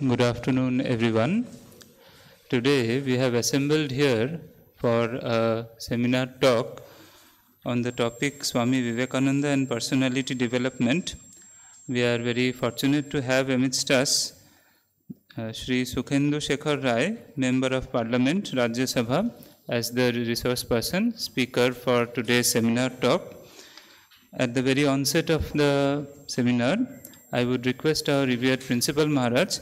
Good afternoon, everyone. Today we have assembled here for a seminar talk on the topic Swami Vivekananda and Personality Development. We are very fortunate to have amidst us Shri Sukhendu Shekhar Rai, Member of Parliament, Rajya Sabha, as the resource person, speaker for today's seminar talk. At the very onset of the seminar, I would request our revered Principal Maharaj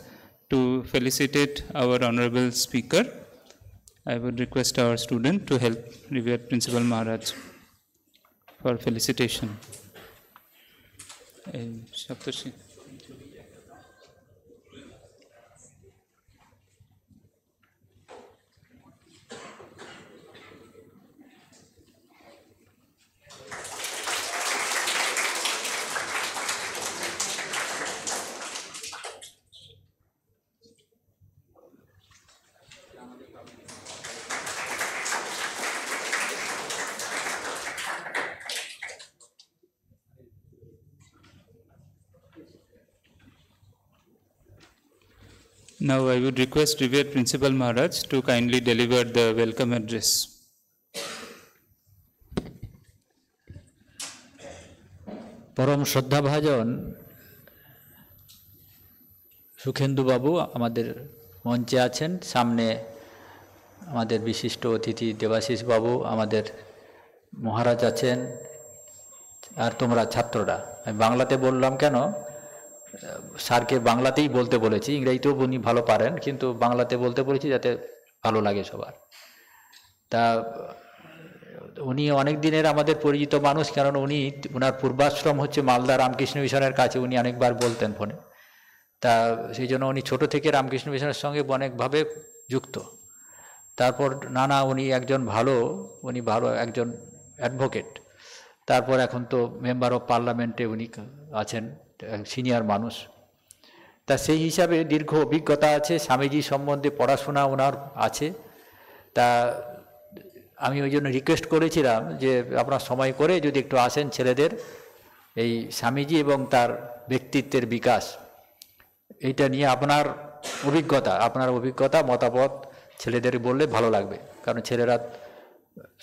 to felicitate our honorable speaker. I would request our student to help revered Principal Maharaj for felicitation. Shaptashi. Now I would request revered Principal Maharaj to kindly deliver the welcome address. परम श्रद्धाभाजन सुखेंदु बाबू आमादेर मंचे आছেন सामने आमादेर विशिष्ट अतिथि देवाशीष बाबू आमादेर महाराज आছেন আর তোমরা ছাত্ররা আমি বাংলাতে বললাম কেন স্যারকে বাংলাতেই বলতে বলেছি ইংরেজিতেও উনি ভালো পারেন কিন্তু বাংলাতে বলতে বলেছি যাতে ভালো লাগে সবার তা উনি অনেক দিনের আমাদের পরিচিত মানুষ কারণ উনি ওনার পূর্বাশ্রম হচ্ছে মালদা রামকৃষ্ণ মিশনের কাছে উনি অনেকবার বলতেন ফোনে তা সেই জন্য উনি ছোট থেকে রামকৃষ্ণ মিশনের সঙ্গে অনেকভাবে যুক্ত তারপর নানা উনি ভালো একজন অ্যাডভোকেট তারপর এখন তো মেম্বার অফ পার্লামেন্টে উনি আছেন সিনিয়র মানুষ তা সেই হিসাবে দীর্ঘ অভিজ্ঞতা আছে স্বামীজি সম্বন্ধে পড়াশোনা ওনার আছে তা আমি ওই জন্য রিকোয়েস্ট করেছিলাম যে আপনারা সময় করে যদি একটু আসেন ছেলেদের এই স্বামীজি এবং তার ব্যক্তিত্বের বিকাশ এইটা নিয়ে আপনার অভিজ্ঞতা মতামত ছেলেদের বললে ভালো লাগবে কারণ ছেলেরা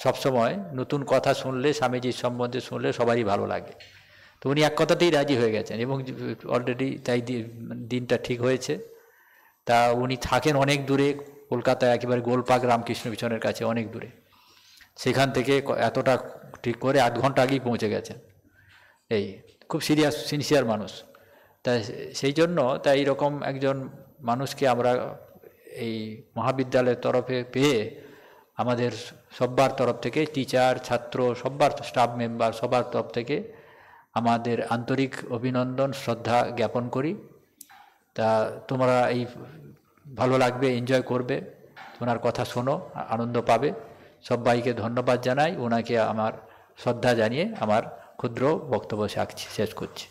সবসময় নতুন কথা শুনলে স্বামীজির সম্বন্ধে শুনলে সবারই ভালো লাগে তো উনি এক কথাতেই রাজি হয়ে গেছেন এবং অলরেডি তাই দিনটা ঠিক হয়েছে তা উনি থাকেন অনেক দূরে কলকাতায় একেবারে গোলপাক রামকৃষ্ণ মিশনের কাছে অনেক দূরে সেখান থেকে এতটা ঠিক করে 8 ঘন্টা আগেই পৌঁছে গেছেন এই খুব সিনসিয়ার মানুষ তাই সেই জন্য তাই এরকম একজন মানুষকে আমরা এই মহাবিদ্যালয়ের তরফে পেয়ে আমাদের সবার তরফ থেকে টিচার ছাত্র সবার স্টাফ মেম্বার সবার তরফ থেকে আমাদের আন্তরিক অভিনন্দন শ্রদ্ধা জ্ঞাপন করি তা তোমরা এই ভালো লাগবে এনজয় করবে ওনার কথা শোনো আনন্দ পাবে সবাইকে ধন্যবাদ জানাই ওনাকে আমার শ্রদ্ধা জানিয়ে আমার ক্ষুদ্র বক্তব্য শেষ করছি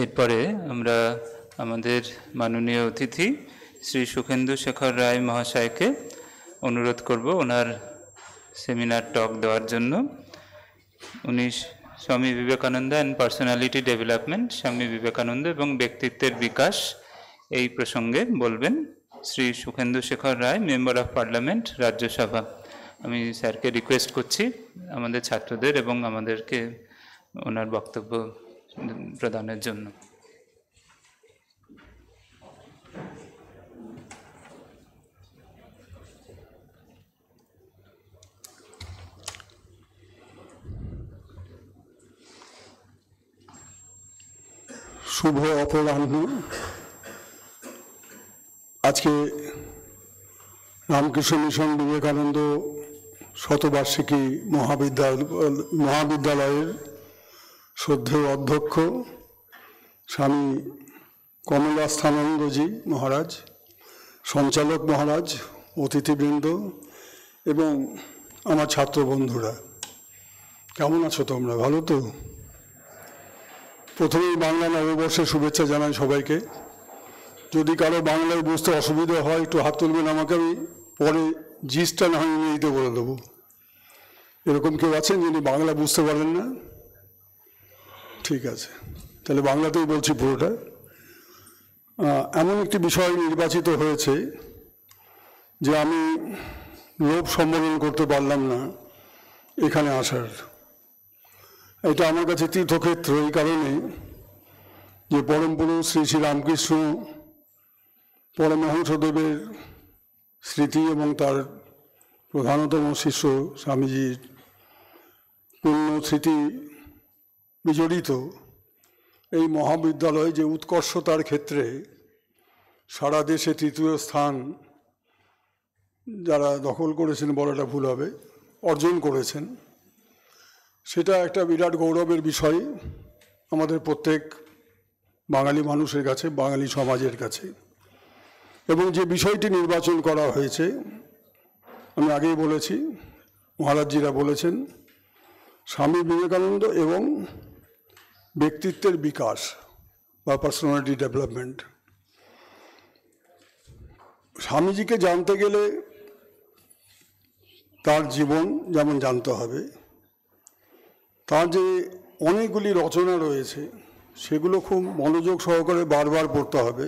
এরপরে আমরা আমাদের মাননীয় অতিথি শ্রী সুখেন্দু শেখর রায় মহাশয়কে অনুরোধ করব ওনার সেমিনার টক দেওয়ার জন্য উনি Swami Vivekananda and personality development Swami Vivekananda এবং ব্যক্তিত্বের বিকাশ এই প্রসঙ্গে বলবেন শ্রী সুখেন্দু শেখর রায় মেম্বার অফ পার্লামেন্ট রাজ্যসভা আমি স্যারকে রিকোয়েস্ট করছি আমাদের ছাত্রদের এবং আমাদেরকে ওনার বক্তব্য প্রদানের জন্য শুভ অপরাহ্ন আজকে রামকৃষ্ণ মিশন বিবেকানন্দ শতবার্ষিকী মহাবিদ্যালয়ের শ্রদ্ধেয় অধ্যক্ষ স্বামী কমলাস্থানন্দজি মহারাজ সঞ্চালক মহারাজ অতিথিবৃন্দ এবং আমার ছাত্র বন্ধুরা কেমন আছো তোমরা ভালো তো প্রথমেই বাংলা নববর্ষের শুভেচ্ছা জানাই সবাইকে যদি কারো বাংলায় বুঝতে অসুবিধা হয় একটু হাত তুলবেন আমাকে আমি পরে জিসটা না হয় ইংরেজিতে বলে দেবো এরকম কেউ আছেন যিনি বাংলা বুঝতে পারেন না? ঠিক আছে, তাহলে বাংলাতেই বলছি পুরোটা। এমন একটি বিষয় নির্বাচিত হয়েছে যে আমি লোভ সম্বোধন করতে পারলাম না এখানে আসার। এটা আমার কাছে তীর্থক্ষেত্র এই কারণে যে পরম পুরুষ শ্রী শ্রী রামকৃষ্ণ পরমহংসদেবের স্মৃতি এবং তার প্রধানতম শিষ্য স্বামীজির পূর্ণ স্মৃতি বিজড়িত এই মহাবিদ্যালয় যে উৎকর্ষতার ক্ষেত্রে সারা দেশে তৃতীয় স্থান যারা দখল করেছেন বলাটা ভুল হবে, অর্জন করেছেন, সেটা একটা বিরাট গৌরবের বিষয় আমাদের প্রত্যেক বাঙালি মানুষের কাছে, বাঙালি সমাজের কাছে। এবং যে বিষয়টি নির্বাচন করা হয়েছে আমি আগেই বলেছি, মহারাজজিরা বলেছেন, স্বামী বিবেকানন্দ এবং ব্যক্তিত্বের বিকাশ বা পার্সোনালিটি ডেভেলপমেন্ট। স্বামীজিকে জানতে গেলে তার জীবন যেমন জানতে হবে, তার যে অনেকগুলি রচনা রয়েছে সেগুলো খুব মনোযোগ সহকারে বারবার পড়তে হবে,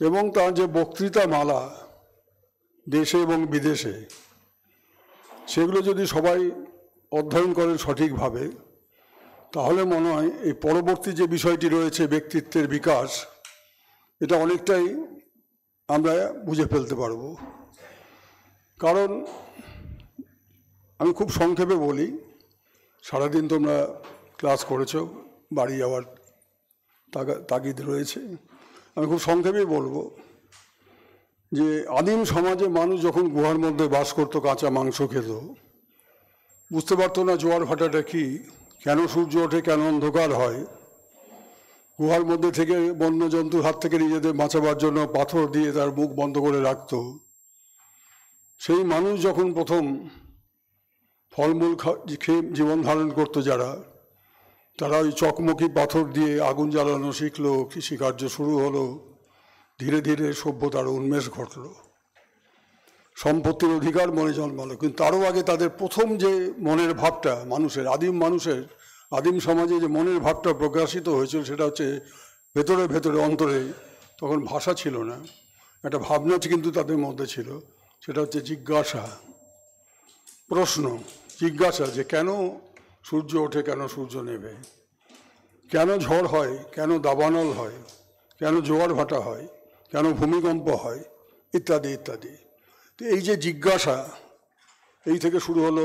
এবং তার যে বক্তৃতা মালা দেশে এবং বিদেশে সেগুলো যদি সবাই অধ্যয়ন করেন সঠিকভাবে, তাহলে মনে হয় এই পরবর্তী যে বিষয়টি রয়েছে ব্যক্তিত্বের বিকাশ, এটা অনেকটাই আমরা বুঝে ফেলতে পারব। কারণ আমি খুব সংক্ষেপে বলি, সারাদিন তোমরা ক্লাস করেছো, বাড়ি যাওয়ার তাগিদ রয়েছে, আমি খুব সংক্ষেপেই বলবো যে আদিম সমাজে মানুষ যখন গুহার মধ্যে বাস করতো, কাঁচা মাংস খেত, বুঝতে পারতো না জোয়ার ভাটাটা কি, কেন সূর্য ওঠে, কেন অন্ধকার হয়। গুহার মধ্যে থেকে বন্যজন্তুর হাত থেকে নিজেদের বাঁচাবার জন্য পাথর দিয়ে তার মুখ বন্ধ করে রাখত। সেই মানুষ যখন প্রথম ফলমূল খেয়ে জীবন ধারণ করতো যারা, তারা ওই চকমকি পাথর দিয়ে আগুন জ্বালানো শিখলো, কৃষিকার্য শুরু হলো, ধীরে ধীরে সভ্যতার উন্মেষ ঘটল, সম্পত্তির অধিকার মনে জন্মালো। কিন্তু তারও আগে তাদের প্রথম যে মনের ভাবটা মানুষের, আদিম সমাজে যে মনের ভাবটা প্রকাশিত হয়েছিল, সেটা হচ্ছে ভেতরে ভেতরে অন্তরে, তখন ভাষা ছিল না, একটা ভাবনা কিন্তু তাদের মধ্যে ছিল, সেটা হচ্ছে জিজ্ঞাসা, প্রশ্ন, জিজ্ঞাসা যে কেন সূর্য ওঠে, কেন সূর্য নেবে, কেন ঝড় হয়, কেন দাবানল হয়, কেন জোয়ার ভাটা হয়, কেন ভূমিকম্প হয়, ইত্যাদি ইত্যাদি। তো এই যে জিজ্ঞাসা, এই থেকে শুরু হলো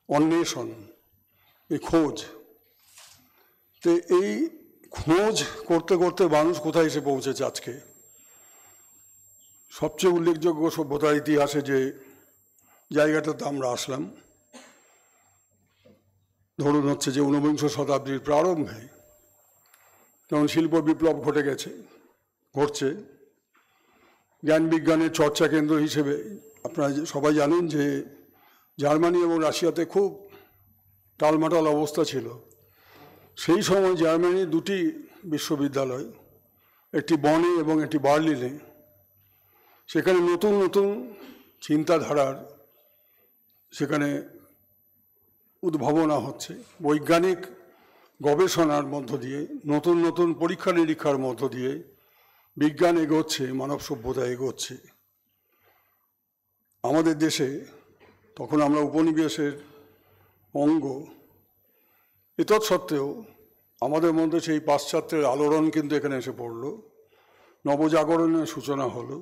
অন্বেষণ, এই খোঁজ। তো এই খোঁজ করতে করতে মানুষ কোথায় এসে পৌঁছেছে আজকে? সবচেয়ে উল্লেখযোগ্য সভ্যতার ইতিহাসে যে জায়গাটাতে আমরা আসলাম, ধরুন হচ্ছে যে ঊনবিংশ শতাব্দীর প্রারম্ভে যেমন শিল্প বিপ্লব ঘটছে, জ্ঞান বিজ্ঞানের চর্চা কেন্দ্র হিসেবে আপনারা সবাই জানেন যে জার্মানি এবং রাশিয়াতে খুব টালমাটাল অবস্থা ছিল। সেই সময় জার্মানির দুটি বিশ্ববিদ্যালয়, একটি বনে এবং একটি বার্লিনে, সেখানে নতুন নতুন চিন্তাধারার সেখানে উদ্ভাবনা হচ্ছে, বৈজ্ঞানিক গবেষণার মধ্য দিয়ে, নতুন নতুন পরীক্ষা নিরীক্ষার মধ্য দিয়ে বিজ্ঞান এগোচ্ছে, মানব সভ্যতা এগোচ্ছে। আমাদের দেশে তখন আমরা উপনিবেশের অঙ্গ, এতৎসত্ত্বেও আমাদের মধ্যে সেই পাশ্চাত্যের আলোড়ন কিন্তু এখানে এসে পড়ল, নবজাগরণের সূচনা হলো।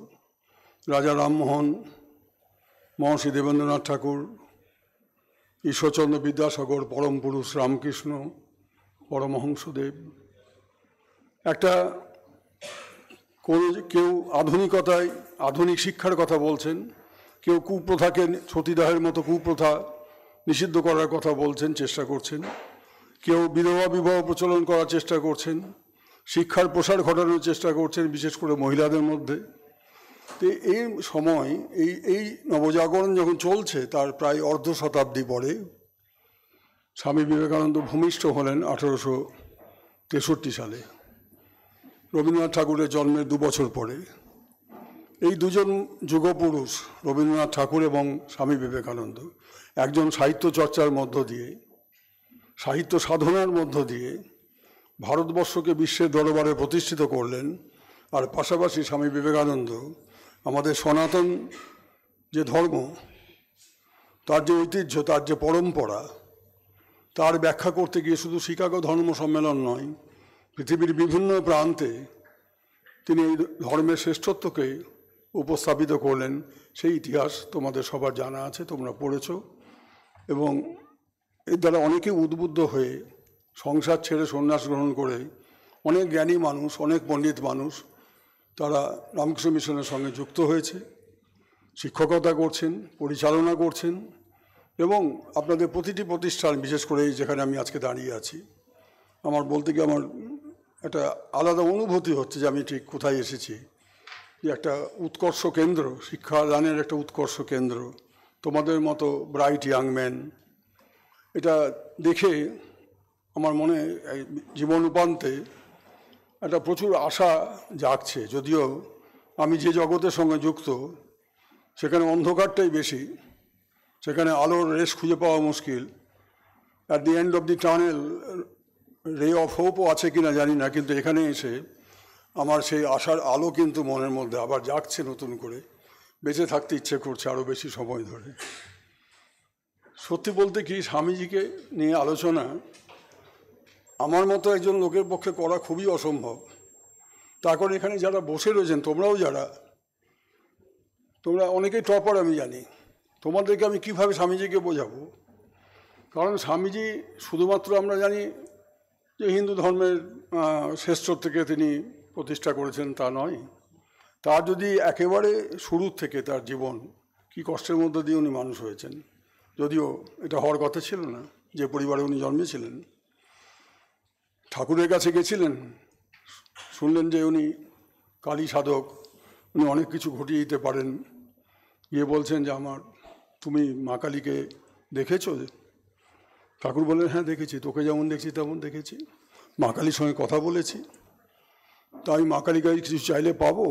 রাজা রামমোহন, মহর্ষি দেবেন্দ্রনাথ ঠাকুর, ঈশ্বরচন্দ্র বিদ্যাসাগর, পরম পুরুষ রামকৃষ্ণ পরমহংসদেব, একটা কেউ আধুনিকতায় আধুনিক শিক্ষার কথা বলছেন, কেউ কুপ্রথাকে, সতীদাহের মতো কুপ্রথা নিষিদ্ধ করার কথা বলছেন, চেষ্টা করছেন, কেউ বিধবা বিবাহ প্রচলন করার চেষ্টা করছেন, শিক্ষার প্রসার ঘটানোর চেষ্টা করছেন, বিশেষ করে মহিলাদের মধ্যে। তো এই সময় এই নবজাগরণ যখন চলছে, তার প্রায় অর্ধ শতাব্দী পরে স্বামী বিবেকানন্দ ভূমিষ্ঠ হলেন 1863 সালে, রবীন্দ্রনাথ ঠাকুরের জন্মের 2 বছর পরে। এই দুজন যুগপুরুষ রবীন্দ্রনাথ ঠাকুর এবং স্বামী বিবেকানন্দ একজন সাহিত্য চর্চার মধ্য দিয়ে, সাহিত্য সাধনার মধ্য দিয়ে ভারতবর্ষকে বিশ্বের দরবারে প্রতিষ্ঠিত করলেন। আর পাশাপাশি স্বামী বিবেকানন্দ আমাদের সনাতন যে ধর্ম, তার যে ঐতিহ্য, তার যে পরম্পরা, তার ব্যাখ্যা করতে গিয়ে শুধু শিকাগো ধর্ম সম্মেলন নয়, পৃথিবীর বিভিন্ন প্রান্তে তিনি এই ধর্মের শ্রেষ্ঠত্বকে উপস্থাপিত করলেন। সেই ইতিহাস তোমাদের সবার জানা আছে, তোমরা পড়েছ। এবং এর দ্বারা অনেকে উদ্বুদ্ধ হয়ে সংসার ছেড়ে সন্ন্যাস গ্রহণ করে অনেক জ্ঞানী মানুষ, অনেক পণ্ডিত মানুষ তারা রামকৃষ্ণ মিশনের সঙ্গে যুক্ত হয়েছে, শিক্ষকতা করছেন, পরিচালনা করছেন। এবং আপনাদের প্রতিটি প্রতিষ্ঠান, বিশেষ করে যেখানে আমি আজকে দাঁড়িয়ে আছি, আমার বলতে গিয়ে আমার একটা আলাদা অনুভূতি হচ্ছে যে আমি ঠিক কোথায় এসেছি। যে একটা উৎকর্ষ কেন্দ্র, শিক্ষাদানের একটা উৎকর্ষ কেন্দ্র, তোমাদের মতো ব্রাইট ইয়াং ম্যান, এটা দেখে আমার মনে জীবন উপান্তে একটা প্রচুর আশা জাগছে। যদিও আমি যে জগতের সঙ্গে যুক্ত সেখানে অন্ধকারটাই বেশি, সেখানে আলোর রেশ খুঁজে পাওয়া মুশকিল। At the end of the tunnel ray of হোপও আছে কিনা জানি না, কিন্তু এখানে এসে আমার সেই আশার আলো কিন্তু মনের মধ্যে আবার জাগছে নতুন করে। বেঁচে থাকতে ইচ্ছে করছে আরও বেশি সময় ধরে। সত্যি বলতে কি, স্বামীজিকে নিয়ে আলোচনা আমার মতো একজন লোকের পক্ষে করা খুবই অসম্ভব। তার কারণ এখানে যারা বসে রয়েছেন, তোমরা অনেকেই টপার আমি জানি, তোমাদেরকে আমি কিভাবে স্বামীজিকে বোঝাবো? কারণ স্বামীজি শুধুমাত্র আমরা জানি যে হিন্দু ধর্মের শ্রেষ্ঠত্বকে তিনি প্রতিষ্ঠা করেছেন তা নয়। তার যদি একেবারে শুরুর থেকে তার জীবন কি কষ্টের মধ্যে দিয়ে উনি মানুষ হয়েছেন, যদিও এটা হওয়ার কথা ছিল না যে পরিবারে উনি জন্মেছিলেন। ঠাকুরের কাছে গেছিলেন, শুনলেন যে উনি কালী সাধক, উনি অনেক কিছু ঘটিয়ে দিতে পারেন। গিয়ে বলছেন যে তুমি মা কালীকে দেখেছো? ঠাকুর বললেন, হ্যাঁ দেখেছি, তোকে যেমন দেখছি তেমন দেখেছি, মা কালীর সঙ্গে কথা বলেছি। তাই মা কালীকে কিছু চাইলে পাবো?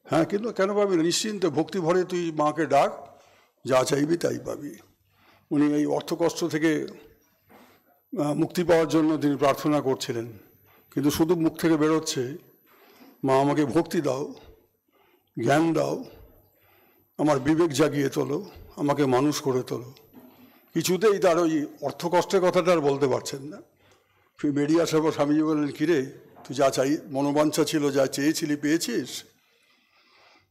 হ্যাঁ, কিন্তু কেন পাবি না, নিশ্চিন্তে ভক্তি ভরে তুই মাকে ডাক, যা চাইবি তাই পাবি। উনি এই অর্থকষ্ট থেকে মুক্তি পাওয়ার জন্য তিনি প্রার্থনা করছিলেন, কিন্তু শুধু মুখ থেকে বেরোচ্ছে, মা আমাকে ভক্তি দাও, জ্ঞান দাও, আমার বিবেক জাগিয়ে তোলো, আমাকে মানুষ করে তোলো। কিছুতেই তার ওই অর্থকষ্টের কথাটা আর বলতে পারছেন না। বেরিয়ে আসার পর স্বামীজি বললেন, কিরে তুই যা চাই মনোবাঞ্ছা ছিল, যা চেয়েছিলি পেয়েছিস?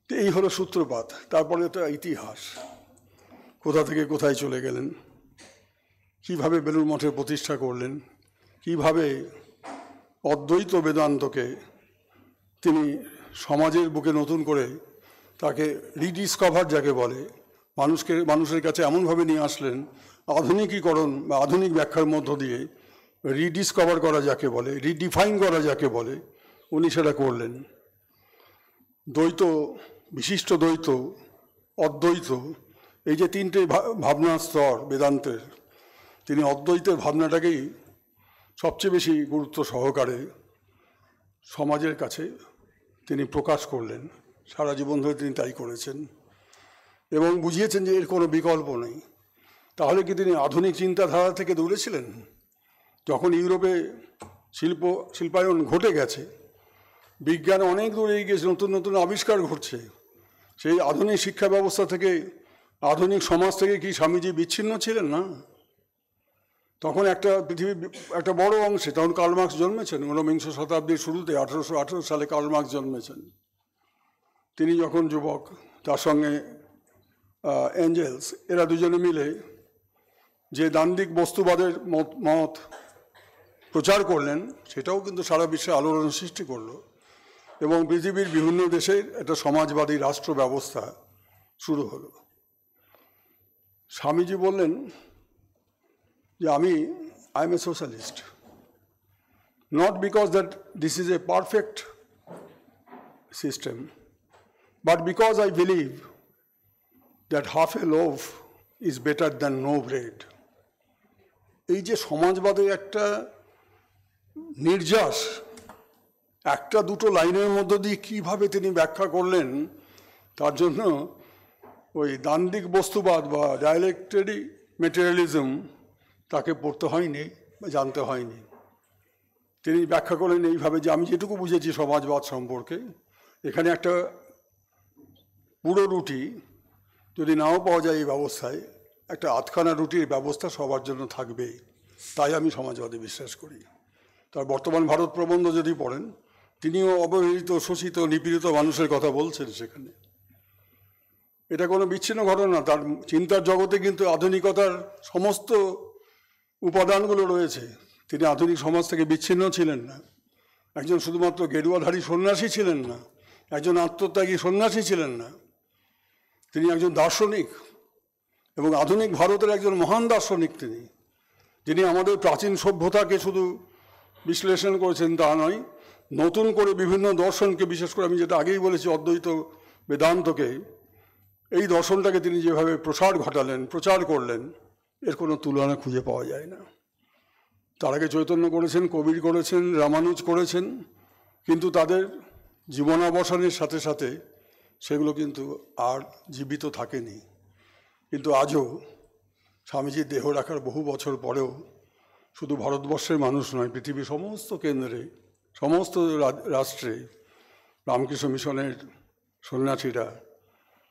তো এই হলো সূত্রপাত। তারপরে তো ইতিহাস, কোথা থেকে কোথায় চলে গেলেন, কিভাবে বেলুড় মঠের প্রতিষ্ঠা করলেন, কিভাবে অদ্বৈত বেদান্তকে তিনি সমাজের বুকে নতুন করে তাকে রিডিসকভার যাকে বলে, মানুষের কাছে এমনভাবে নিয়ে আসলেন, আধুনিকীকরণ বা আধুনিক ব্যাখ্যার মধ্য দিয়ে রিডিসকভার করা যাকে বলে, রিডিফাইন করা যাকে বলে, উনি সেটা করলেন। দ্বৈত, বিশিষ্ট দ্বৈত, অদ্বৈত, এই যে তিনটে ভাবনার স্তর বেদান্তের, তিনি অদ্বৈতের ভাবনাটাকেই সবচেয়ে বেশি গুরুত্ব সহকারে সমাজের কাছে তিনি প্রকাশ করলেন। সারা জীবন ধরে তিনি তাই করেছেন এবং বুঝিয়েছেন যে এর কোনো বিকল্প নেই। তাহলে কি তিনি আধুনিক চিন্তাধারা থেকে দূরে ছিলেন? যখন ইউরোপে শিল্পায়ন ঘটে গেছে, বিজ্ঞান অনেক দূরে এগিয়ে গেছে, নতুন নতুন আবিষ্কার ঘটছে, সেই আধুনিক শিক্ষা ব্যবস্থা থেকে, আধুনিক সমাজ থেকে কি স্বামীজি বিচ্ছিন্ন ছিলেন না? তখন পৃথিবীর একটা বড় অংশে, তখন কার্ল মার্কস জন্মেছেন, ঊনবিংশ শতাব্দীর শুরুতে 1818 সালে কার্ল মার্কস জন্মেছেন। তিনি যখন যুবক, তার সঙ্গে এঞ্জেলস, এরা দুজনে মিলে যে দান্দিক বস্তুবাদের মত প্রচার করলেন, সেটাও কিন্তু সারা বিশ্বে আলোড়ন সৃষ্টি করলো এবং পৃথিবীর বিভিন্ন দেশের একটা সমাজবাদী রাষ্ট্র ব্যবস্থা শুরু হলো। স্বামীজি বললেন যে I am a socialist, not because that this is a perfect system, but because I believe that half a loaf is better than no bread. এই যে সমাজবাদের একটা নির্যাস, একটা দুটো লাইনের মধ্য দিয়ে কিভাবে তিনি ব্যাখ্যা করলেন, তার জন্য ওই দান্দিক বস্তুবাদ বা ডায়ালেক্টেরি মেটেরিয়ালিজম তাকে পড়তে হয়নি বা জানতে হয়নি। তিনি ব্যাখ্যা করেন এইভাবে যে আমি যেটুকু বুঝেছি সমাজবাদ সম্পর্কে, এখানে একটা পুরো রুটি যদি নাও পাওয়া যায় এই ব্যবস্থায়, একটা আধখানা রুটির ব্যবস্থা সবার জন্য থাকবে, তাই আমি সমাজবাদে বিশ্বাস করি। তার বর্তমান ভারত প্রবন্ধ যদি পড়েন, তিনিও অবহেলিত, শোষিত, নিপীড়িত মানুষের কথা বলছেন সেখানে। এটা কোনো বিচ্ছিন্ন ঘটনা, তার চিন্তার জগতে কিন্তু আধুনিকতার সমস্ত উপাদানগুলো রয়েছে। তিনি আধুনিক সমাজ থেকে বিচ্ছিন্ন ছিলেন না, একজন শুধুমাত্র গেরুয়াধারী সন্ন্যাসী ছিলেন না, একজন আত্মত্যাগী সন্ন্যাসী ছিলেন না, তিনি একজন দার্শনিক এবং আধুনিক ভারতের একজন মহান দার্শনিক। যিনি আমাদের প্রাচীন সভ্যতাকে শুধু বিশ্লেষণ করেছেন তা নয়, নতুন করে বিভিন্ন দর্শনকে, বিশেষ করে আমি যেটা আগেই বলেছি অদ্বৈত বেদান্তকে, এই দর্শনটাকে তিনি যেভাবে প্রচার করলেন, এর কোনো তুলনা খুঁজে পাওয়া যায় না। তার আগে চৈতন্য করেছেন, কবির করেছেন, রামানুজ করেছেন, কিন্তু তাদের জীবনাবসানের সাথে সাথে সেগুলো কিন্তু আর জীবিত থাকেনি। কিন্তু আজও স্বামীজির দেহ রাখার বহু বছর পরেও শুধু ভারতবর্ষের মানুষ নয়, পৃথিবীর সমস্ত কেন্দ্রে, সমস্ত রাষ্ট্রে রামকৃষ্ণ মিশনের সন্ন্যাসীরা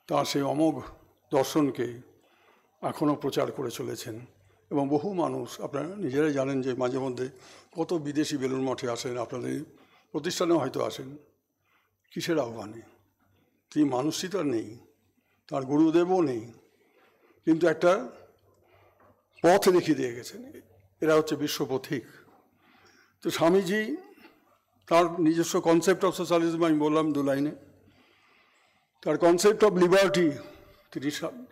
তাঁর সেই অমোঘ দর্শনকে এখনও প্রচার করে চলেছেন। এবং বহু মানুষ, আপনারা নিজেরাই জানেন যে মাঝে মধ্যে কত বিদেশি বেলুড় মঠে আসেন, আপনাদের প্রতিষ্ঠানেও হয়তো আসেন। কিসের আহ্বানে? তিনি মানুষই তো আর নেই, তার গুরুদেবও নেই, কিন্তু একটা পথ দেখিয়ে দিয়ে গেছেন। এরা হচ্ছে বিশ্বপথিক। তো স্বামীজি তার নিজস্ব কনসেপ্ট অফ সোশ্যালিজম, আমি বললাম 2 লাইনে, তার কনসেপ্ট অফ লিবার্টি,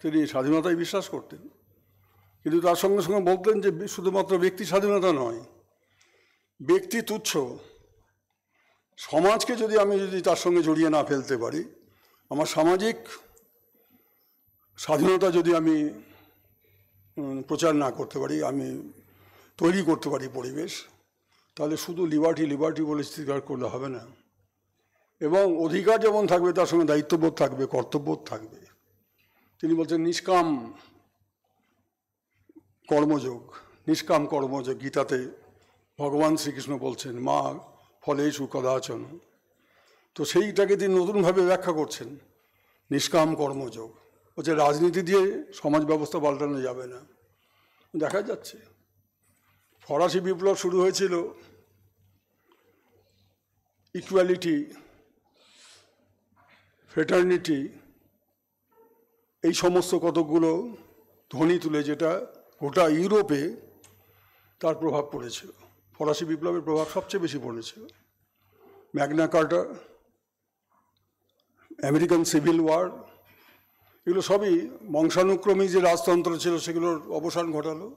তিনি স্বাধীনতায় বিশ্বাস করতেন, কিন্তু তার সঙ্গে সঙ্গে বলতেন যে শুধুমাত্র ব্যক্তি স্বাধীনতা নয়, ব্যক্তি তুচ্ছ, সমাজকে যদি তার সঙ্গে জড়িয়ে না ফেলতে পারি, আমার সামাজিক স্বাধীনতা যদি আমি প্রচার না করতে পারি, আমি তৈরি করতে পারি পরিবেশ, তাহলে শুধু লিবার্টি বলে স্বীকার করলে হবে না। এবং অধিকার যেমন থাকবে, তার সঙ্গে দায়িত্ববোধ থাকবে, কর্তব্যবোধ থাকবে। তিনি বলছেন নিষ্কাম কর্মযোগ। গীতাতে ভগবান শ্রীকৃষ্ণ বলছেন মা ফলেষু কদাচন। তো সেইটাকে তিনি নতুনভাবে ব্যাখ্যা করছেন, নিষ্কাম কর্মযোগ। বলছে রাজনীতি দিয়ে সমাজ ব্যবস্থা পাল্টানো যাবে না। দেখা যাচ্ছে ফরাসি বিপ্লব শুরু হয়েছিল ইকুয়ালিটি, ফ্রেটার্নিটি, এই সমস্ত কতকগুলো ধ্বনি তুলে, যেটা গোটা ইউরোপে তার প্রভাব পড়েছিল। ফরাসি বিপ্লবের প্রভাব সবচেয়ে বেশি পড়েছিল। ম্যাগনা কার্টা, আমেরিকান সিভিল ওয়ার, এগুলো সবই বংশানুক্রমী যে রাজতন্ত্র ছিল সেগুলোর অবসান ঘটালো।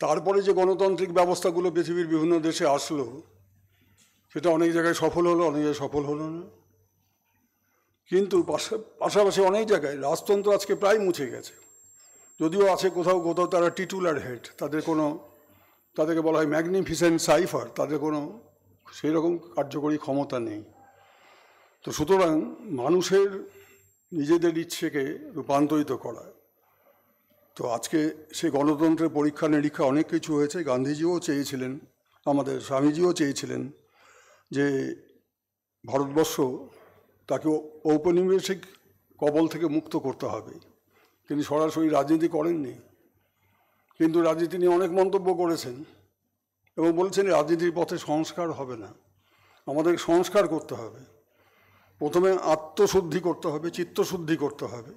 তারপরে যে গণতান্ত্রিক ব্যবস্থাগুলো পৃথিবীর বিভিন্ন দেশে আসলো, সেটা অনেক জায়গায় সফল হলো, অনেক জায়গায় সফল হলো না। কিন্তু পাশাপাশি অনেক জায়গায় রাজতন্ত্র আজকে প্রায় মুছে গেছে, যদিও আছে কোথাও কোথাও তারা টিটুলার হেড, তাদেরকে বলা হয় ম্যাগনিফিসেন্ট সাইফার, তাদের কোনো সেই রকম কার্যকরী ক্ষমতা নেই। তো সুতরাং মানুষের নিজেদের ইচ্ছেকে রূপান্তরিত করা, তো আজকে সে গণতন্ত্রের পরীক্ষা নিরীক্ষা অনেক কিছু হয়েছে। গান্ধীজিও চেয়েছিলেন, আমাদের স্বামীজিও চেয়েছিলেন যে ভারতবর্ষ তাকে ঔপনিবেশিক কবল থেকে মুক্ত করতে হবে। তিনি সরাসরি রাজনীতি করেননি, কিন্তু রাজনীতি নিয়ে অনেক মন্তব্য করেছেন এবং বলছেন রাজনীতির পথে সংস্কার হবে না, আমাদের সংস্কার করতে হবে। প্রথমে আত্মশুদ্ধি করতে হবে, চিত্তশুদ্ধি করতে হবে,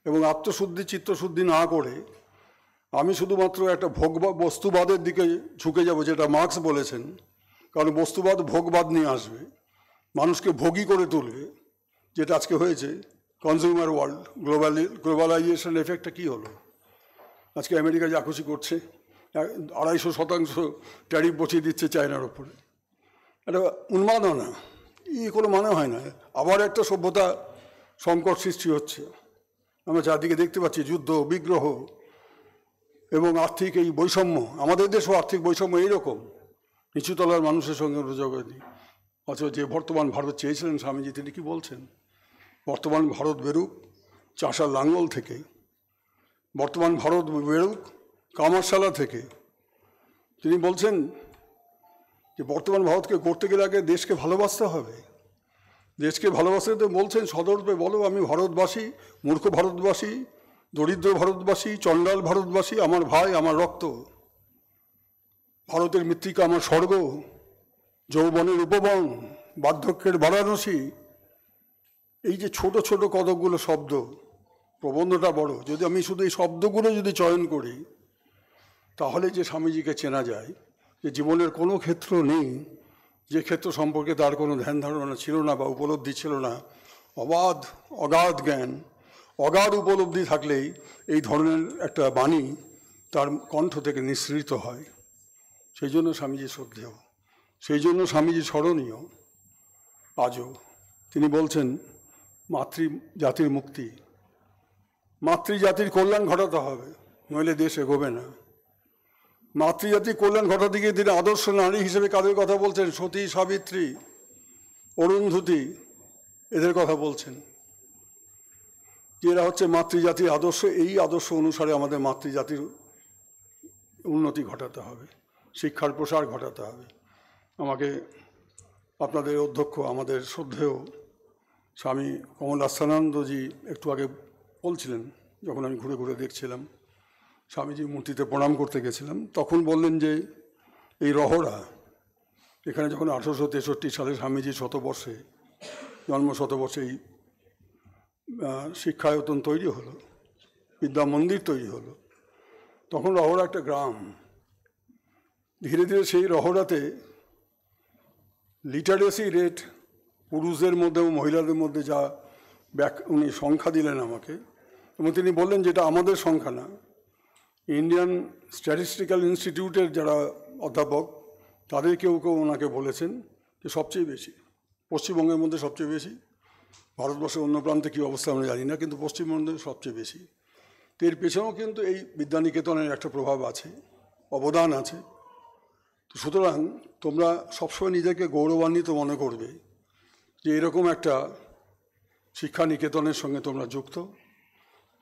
এবং আত্মশুদ্ধি চিত্তশুদ্ধি না করে আমি শুধুমাত্র একটা বস্তুবাদের দিকে ঝুঁকে যাব, যেটা মার্কস বলেছেন। কারণ বস্তুবাদ ভোগবাদ নিয়ে আসবে, মানুষকে ভোগী করে তুলবে, যেটা আজকে হয়েছে। কনজিউমার ওয়ার্ল্ড, গ্লোবালাইজেশন এফেক্টটা কী হলো? আজকে আমেরিকা যা খুশি করছে, 250% ট্যারিফ বসিয়ে দিচ্ছে চায়নার ওপরে। এটা উন্মাদনা, কোনো মানে হয় না। আবার একটা সভ্যতা সংকট সৃষ্টি হচ্ছে। আমরা চারদিকে দেখতে পাচ্ছি যুদ্ধ, বিগ্রহ এবং আর্থিক এই বৈষম্য। আমাদের দেশেও আর্থিক বৈষম্য এইরকম, নিচুতলার মানুষের সঙ্গে রোজগারি। অথচ যে বর্তমান ভারত চেয়েছিলেন স্বামীজি, তিনি কি বলছেন? বর্তমান ভারত বেরুক চাষার লাঙ্গল থেকে, বর্তমান ভারত বেরুক কামারশালা থেকে। তিনি বলছেন যে বর্তমান ভারতকে করতে গেলে আগে দেশকে ভালোবাসতে হবে। দেশকে ভালোবাসতে তো বলছেন সদর্পে বলো, আমি ভারতবাসী, মূর্খ ভারতবাসী, দরিদ্র ভারতবাসী, চণ্ডাল ভারতবাসী, আমার ভাই, আমার রক্ত। ভারতের মৃত্তিকা আমার স্বর্গ, যৌবনের উপবন, বার্ধক্যের বারাণসী। এই যে ছোট ছোট কতকগুলো শব্দ, প্রবন্ধটা বড়। যদি আমি শুধু এই শব্দগুলো যদি চয়ন করি, তাহলে যে স্বামীজিকে চেনা যায় যে জীবনের কোনো ক্ষেত্র নেই যে ক্ষেত্র সম্পর্কে তার কোনো ধ্যান ধারণা ছিল না বা উপলব্ধি ছিল না। অগাধ জ্ঞান, অগাধ উপলব্ধি থাকলেই এই ধরনের একটা বাণী তার কণ্ঠ থেকে নিঃসৃত হয়। সেই জন্য স্বামীজি শ্রদ্ধেয়, সেই জন্য স্বামীজি স্মরণীয় আজও। তিনি বলছেন মাতৃজাতির মুক্তি, মাতৃজাতির কল্যাণ ঘটাতে হবে, নইলে দেশ এগোবে না। মাতৃজাতির কল্যাণ ঘটাতে গিয়ে তিনি আদর্শ নারী হিসেবে কাদের কথা বলছেন? সতী, সাবিত্রী, অরুন্ধতী, এদের কথা বলছেন। এরা হচ্ছে মাতৃজাতির আদর্শ। এই আদর্শ অনুসারে আমাদের মাতৃজাতির উন্নতি ঘটাতে হবে, শিক্ষার প্রসার ঘটাতে হবে। আমাকে আপনাদের অধ্যক্ষ, আমাদের শ্রদ্ধেয় স্বামী কমলাস্থানন্দজি একটু আগে বলছিলেন, যখন আমি ঘুরে ঘুরে দেখছিলাম, স্বামীজি মূর্তিতে প্রণাম করতে গেছিলাম, তখন বললেন যে এই রহরা এখানে যখন 1863 সালে স্বামীজি শতবর্ষে জন্ম শতবর্ষে এই শিক্ষায়তন তৈরি হলো, বিদ্যা মন্দির তৈরি হলো, তখন রহরা একটা গ্রাম। ধীরে ধীরে সেই রহরাতে লিটারেসি রেট পুরুষদের মধ্যে ও মহিলাদের মধ্যে যা উনি সংখ্যা দিলেন আমাকে, এবং তিনি বললেন যেটা আমাদের সংখ্যা না, ইন্ডিয়ান স্ট্যাটিস্টিক্যাল ইনস্টিটিউটের যারা অধ্যাপক তাদের কেউ কেউ ওনাকে বলেছেন যে সবচেয়ে বেশি, পশ্চিমবঙ্গের মধ্যে সবচেয়ে বেশি। ভারতবর্ষের অন্য প্রান্তে কী অবস্থা আমরা জানি না, কিন্তু পশ্চিমবঙ্গে সবচেয়ে বেশি। তো এর পেছনেও কিন্তু এই বিদ্যানিকেতনের একটা প্রভাব আছে, অবদান আছে। তো সুতরাং তোমরা সবসময় নিজেকে গৌরবান্বিত মনে করবে যে এরকম একটা শিক্ষা নিকেতনের সঙ্গে তোমরা যুক্ত।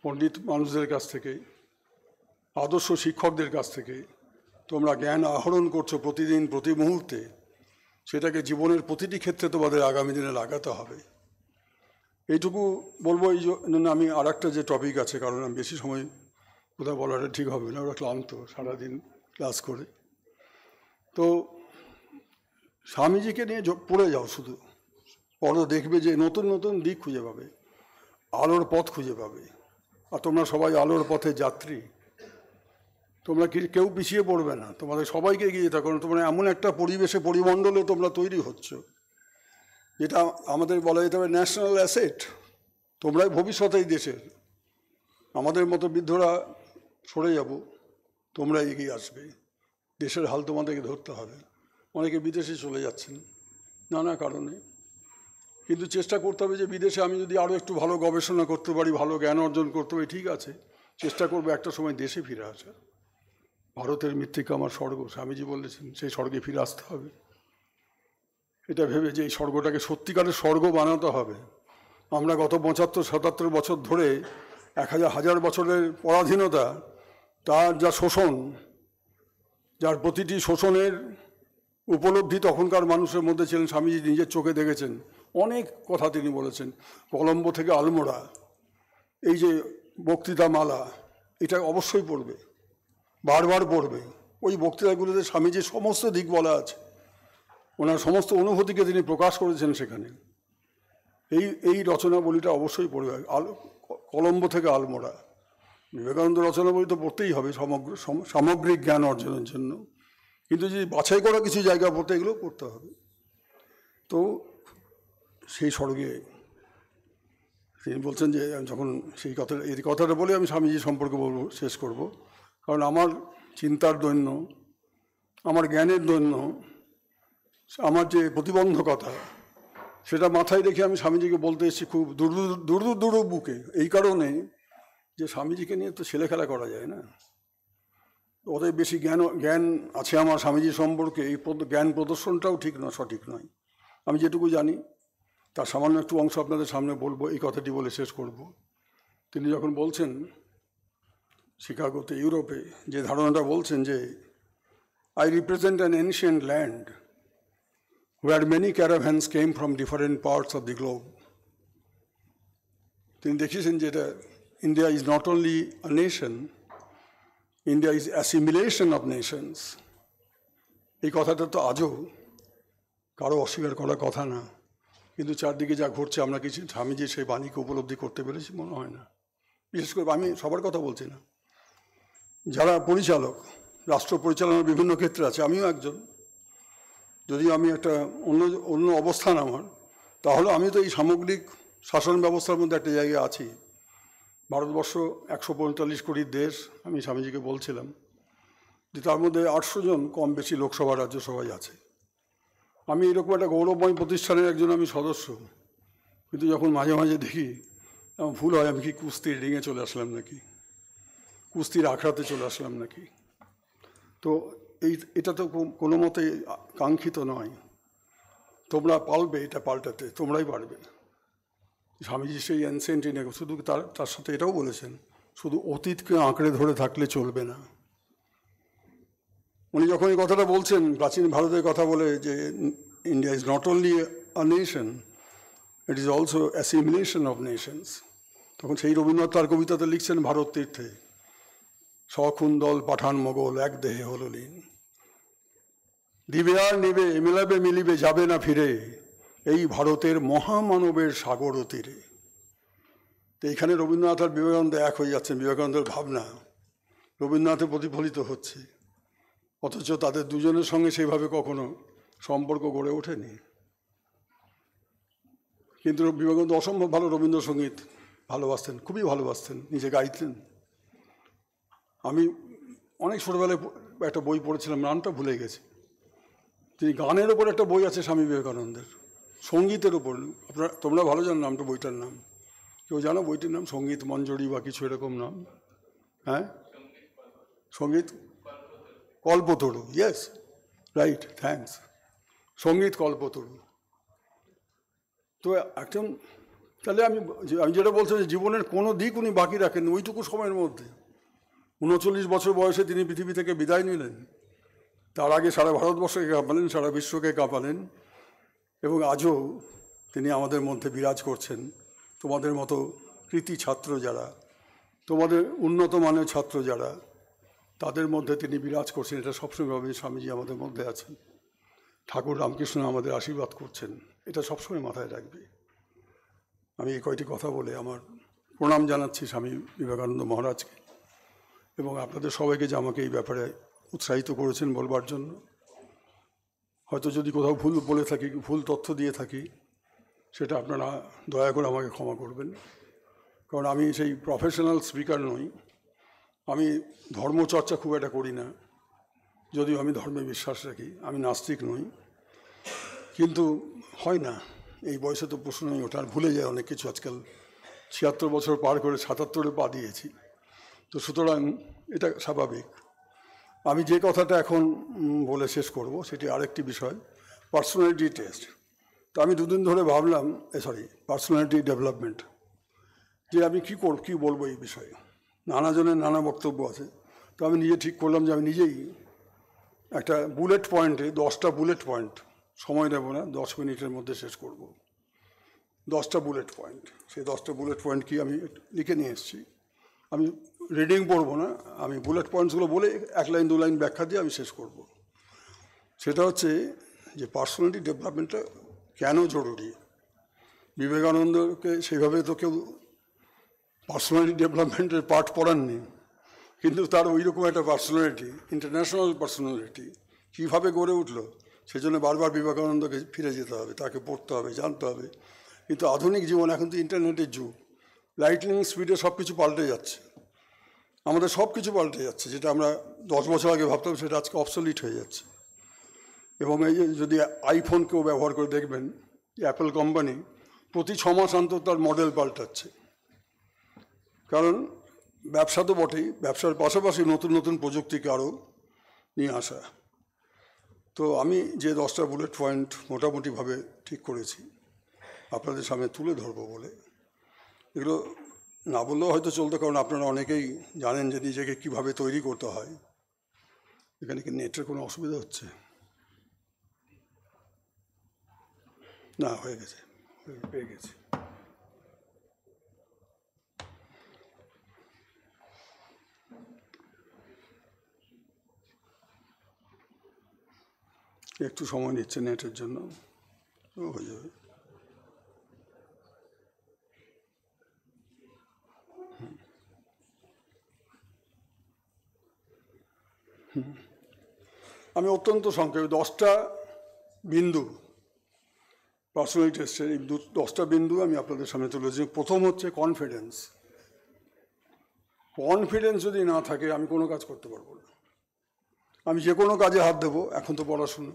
পণ্ডিত মানুষদের কাছ থেকে, আদর্শ শিক্ষকদের কাছ থেকে তোমরা জ্ঞান আহরণ করছো প্রতিদিন, প্রতি মুহূর্তে। সেটাকে জীবনের প্রতিটি ক্ষেত্রে তোমাদের আগামী দিনে লাগাতে হবে। এইটুকু বলবো। এই জন্য আমি আর একটা যে টপিক আছে, কারণ আমি বেশি সময় কোথাও বলাটা ঠিক হবে না, ওরা ক্লান্ত সারাদিন ক্লাস করে। তো স্বামীজিকে নিয়ে পড়ে যাও, শুধু পড়ো, দেখবে যে নতুন নতুন দিক খুঁজে পাবে, আলোর পথ খুঁজে পাবে। আর তোমরা সবাই আলোর পথে যাত্রী, তোমরা কেউ পিছিয়ে পড়বে না, তোমাদের সবাইকে এগিয়ে যেতে হবে। কারণ তোমরা এমন একটা পরিবেশে, পরিমণ্ডলে তোমরা তৈরি হচ্ছ, যেটা আমাদের বলা যেতে হবে ন্যাশনাল অ্যাসেট। তোমরাই ভবিষ্যৎ এই দেশের। আমাদের মতো বৃদ্ধরা সরে যাব, তোমরা এগিয়ে আসবে। দেশের হাল তোমাদেরকে ধরতে হবে। অনেকে বিদেশে চলে যাচ্ছেন নানা কারণে, কিন্তু চেষ্টা করতে হবে যে বিদেশে আমি যদি আরও একটু ভালো গবেষণা করতে পারি, ভালো জ্ঞান অর্জন করতে পারি, ঠিক আছে, চেষ্টা করবো একটা সময় দেশে ফিরে আসা। ভারতের মৃত্তিকা আমার স্বর্গ, স্বামীজি বলেছেন, সেই স্বর্গে ফিরে আসতে হবে। এটা ভেবে যে এই স্বর্গটাকে সত্যিকারের স্বর্গ বানাতে হবে। আমরা গত 75-77 বছর ধরে 1000 বছরের পরাধীনতা, তার যা শোষণ, যার প্রতিটি শোষণের উপলব্ধি তখনকার মানুষের মধ্যে ছিলেন। স্বামীজি নিজের চোখে দেখেছেন, অনেক কথা তিনি বলেছেন। কলম্বো থেকে আলমোড়া, এই যে বক্তৃতা মালা, এটা অবশ্যই পড়বে, বারবার পড়বে। ওই বক্তৃতাগুলোতে স্বামীজির সমস্ত দিক বলা আছে, ওনার সমস্ত অনুভূতিকে তিনি প্রকাশ করেছেন সেখানে। এই রচনাবলীটা অবশ্যই পড়বে। কলম্বো থেকে আলমোড়া, বিবেকানন্দ রচনাবলী তো পড়তেই হবে সামগ্রিক জ্ঞান অর্জনের জন্য, কিন্তু যদি বাছাই করা কিছু জায়গা পড়তে, এগুলো পড়তে হবে। তো সেই স্বর্গে তিনি বলছেন যে যখন এই কথাটা বলে আমি স্বামীজি সম্পর্কে বলবো, শেষ করব। কারণ আমার চিন্তার দৈন্য, আমার জ্ঞানের দৈন্য, আমার যে প্রতিবন্ধকতা, সেটা মাথায় রেখে আমি স্বামীজিকে বলতে এসেছি খুব দূর বুকে। এই কারণে যে স্বামীজিকে নিয়ে তো ছেলে খেলা করা যায় না। ওদের বেশি জ্ঞান আছে আমার স্বামীজি সম্পর্কে, এই জ্ঞান প্রদর্শনটাও ঠিক নয়, সঠিক নয়। আমি যেটুকু জানি তার সামান্য একটু অংশ আপনাদের সামনে বলবো, এই কথাটি বলে শেষ করব। তিনি যখন বলছেন শিকাগোতে, ইউরোপে, যে ধারণাটা বলছেন যে I represent an ancient land where many caravans came from different parts of the globe. তিনি দেখিয়েছেন যে এটা India is not only a nation, India is assimilation of Nations. এই কথাটা তো আজও কারো অস্বীকার করার কথা না, কিন্তু চারদিকে যা ঘটছে আমরা কিছু স্বামীজির সেই বাণীকে উপলব্ধি করতে পেরেছি মনে হয় না। বিশেষ করে আমি সবার কথা বলছি না, যারা পরিচালক, রাষ্ট্র পরিচালনার বিভিন্ন ক্ষেত্রে আছে, আমিও একজন, যদি আমি একটা অন্য অবস্থান আমার, তাহলে আমি তো এই সামগ্রিক শাসন ব্যবস্থার মধ্যে একটা জায়গায় আছি। ভারতবর্ষ 145 কোটির দেশ, আমি স্বামীজিকে বলছিলাম যে তার মধ্যে 800 জন কম বেশি লোকসভা রাজ্যসভায় আছে। আমি এরকম একটা গৌরবময় প্রতিষ্ঠানের একজন আমি সদস্য, কিন্তু যখন মাঝে মাঝে দেখি আমার ভুল হয়, আমি কি কুস্তির রিংয়ে চলে আসলাম নাকি, কুস্তির আখড়াতে চলে আসলাম নাকি। তো এটা তো কোনো মতে কাঙ্ক্ষিত নয়। তোমরা পারবে এটা পাল্টাতে, তোমরাই পারবে। স্বামীজি সেই অ্যানসেন্ট ইন্ডিয়া, শুধু তার সাথে এটাও বলেছেন, শুধু অতীতকে আঁকড়ে ধরে থাকলে চলবে না। উনি যখন এই কথাটা বলছেন, প্রাচীন ভারতের কথা বলে, যে India is not only a nation, it is also assimilation of Nations, তখন সেই রবীন্দ্রনাথ তার কবিতাতে লিখছেন ভারত তীর্থে, সখুন্দল পাঠান মোগল এক দেহে হল লীন, দিবে আর নিবে মেলাবে মিলিবে যাবে না ফিরে, এই ভারতের মহামানবের সাগর তীরে। তো এইখানে রবীন্দ্রনাথ আর বিবেকানন্দ এক হয়ে যাচ্ছেন, বিবেকানন্দের ভাবনা রবীন্দ্রনাথে প্রতিফলিত হচ্ছে, অথচ তাদের দুজনের সঙ্গে সেইভাবে কখনো সম্পর্ক গড়ে ওঠেনি। কিন্তু বিবেকানন্দ অসম্ভব ভালো রবীন্দ্রসঙ্গীত ভালোবাসতেন, খুবই ভালোবাসতেন, নিজে গাইতেন। আমি অনেক ছোটোবেলায় একটা বই পড়েছিলাম, নামটা ভুলে গেছি, তিনি গানের ওপর একটা বই আছে স্বামী বিবেকানন্দের, সঙ্গীতের ওপর। তোমরা ভালো জানো নামটা, বইটার নাম কেউ জানো? বইটির নাম সঙ্গীত মঞ্জরি বা কিছু এরকম নাম। হ্যাঁ, সঙ্গীত কল্পতরু, ইয়েস রাইট, থ্যাঙ্কস, সঙ্গীত কল্পতরু। তো একজন, তাহলে আমি যেটা বলছি, যে জীবনের কোনো দিক উনি বাকি রাখেন ওইটুকু সময়ের মধ্যে। 39 বছর বয়সে তিনি পৃথিবী থেকে বিদায় নিলেন। তার আগে সারা ভারতবর্ষকে কাঁপালেন, সারা বিশ্বকে কাঁপালেন, এবং আজও তিনি আমাদের মধ্যে বিরাজ করছেন। তোমাদের মতো কৃতি ছাত্র যারা, তোমাদের উন্নত মানের ছাত্র যারা, তাদের মধ্যে তিনি বিরাজ করছেন, এটা সবসময় ভাবেন স্বামীজি আমাদের মধ্যে আছেন, ঠাকুর রামকৃষ্ণ আমাদের আশীর্বাদ করছেন, এটা সবসময় মাথায় রাখবে। আমি এই কয়টি কথা বলে আমার প্রণাম জানাচ্ছি স্বামী বিবেকানন্দ মহারাজকে, এবং আপনাদের সবাইকে যে আমাকে এই ব্যাপারে উৎসাহিত করেছেন বলবার জন্য। হয়তো যদি কোথাও ভুল বলে থাকি, ভুল তথ্য দিয়ে থাকি, সেটা আপনারা দয়া করে আমাকে ক্ষমা করবেন, কারণ আমি সেই প্রফেশনাল স্পিকার নই। আমি ধর্মচর্চা খুব একটা করি না, যদিও আমি ধর্মে বিশ্বাস রাখি, আমি নাস্তিক নই, কিন্তু হয় না, এই বয়সে তো প্রশ্নই ওটা, আর ভুলে যায় অনেক কিছু। আজকাল 76 বছর পার করে 77-এ পা দিয়েছি, তো সুতরাং এটা স্বাভাবিক। আমি যে কথাটা এখন বলে শেষ করব সেটি আরেকটি বিষয়, পার্সোনালিটি টেস্ট। তো আমি দুদিন ধরে ভাবলাম, পার্সোনালিটি ডেভেলপমেন্ট, যে আমি কী বলবো এই বিষয়ে। নানাজনের নানা বক্তব্য আছে, তো আমি নিজে ঠিক করলাম যে আমি নিজেই একটা বুলেট পয়েন্টে 10টা বুলেট পয়েন্ট, সময় নেব না, 10 মিনিটের মধ্যে শেষ করব। 10টা বুলেট পয়েন্ট, সেই 10টা বুলেট পয়েন্ট কি আমি লিখে নিয়ে এসেছি। আমি রিডিং পড়বো না, আমি বুলেট পয়েন্টসগুলো বলে 1 লাইন 2 লাইন ব্যাখ্যা দিয়ে আমি শেষ করব। সেটা হচ্ছে যে পার্সোনালিটি ডেভেলপমেন্টটা কেন জরুরি। বিবেকানন্দকে সেইভাবে তো কেউ পার্সোনালিটি ডেভেলপমেন্টের পাঠ পড়াননি, কিন্তু তার ওই রকম একটা পার্সোনালিটি, ইন্টারন্যাশনাল পার্সোনালিটি কীভাবে গড়ে উঠলো, সেই জন্য বারবার বিবেকানন্দকে ফিরে যেতে হবে, তাকে পড়তে হবে, জানতে হবে। কিন্তু আধুনিক জীবন, এখন তো ইন্টারনেটের যুগ, লাইটনিং স্পিডে সব কিছু পাল্টে যাচ্ছে, আমাদের সব কিছু পাল্টে যাচ্ছে। যেটা আমরা 10 বছর আগে ভাবতাম সেটা আজকে অবসলিট হয়ে যাচ্ছে। এবং এই যে যদি আইফোন কেউ ব্যবহার করে দেখবেন, অ্যাপেল কোম্পানি প্রতি 6 মাস অন্তর তার মডেল পাল্টাচ্ছে, কারণ ব্যবসা তো বটেই, ব্যবসার পাশাপাশি নতুন নতুন প্রযুক্তিকে আরও নিয়ে আসা। তো আমি যে 10টা বুলেট পয়েন্ট মোটামুটিভাবে ঠিক করেছি, আপনাদের সামনে তুলে ধরবো বলে। এগুলো না বললেও হয়তো চলতো, কারণ আপনারা অনেকেই জানেন যে নিজেকে কীভাবে তৈরি করতে হয়। এখানে কি নেটের কোনো অসুবিধা হচ্ছে? না, হয়ে গেছে, পেয়ে গেছি। একটু সময় নিচ্ছে নেটের জন্য, হয়ে যাবে। আমি অত্যন্ত সংক্ষেপে 10টা বিন্দু পার্সোনালিটি টেস্টের, এই 10টা বিন্দু আমি আপনাদের সামনে তুলেছি। প্রথম হচ্ছে কনফিডেন্স। কনফিডেন্স যদি না থাকে আমি কোনো কাজ করতে পারবো না। আমি যে কোনো কাজে হাত দেবো। এখন তো পড়াশুনো,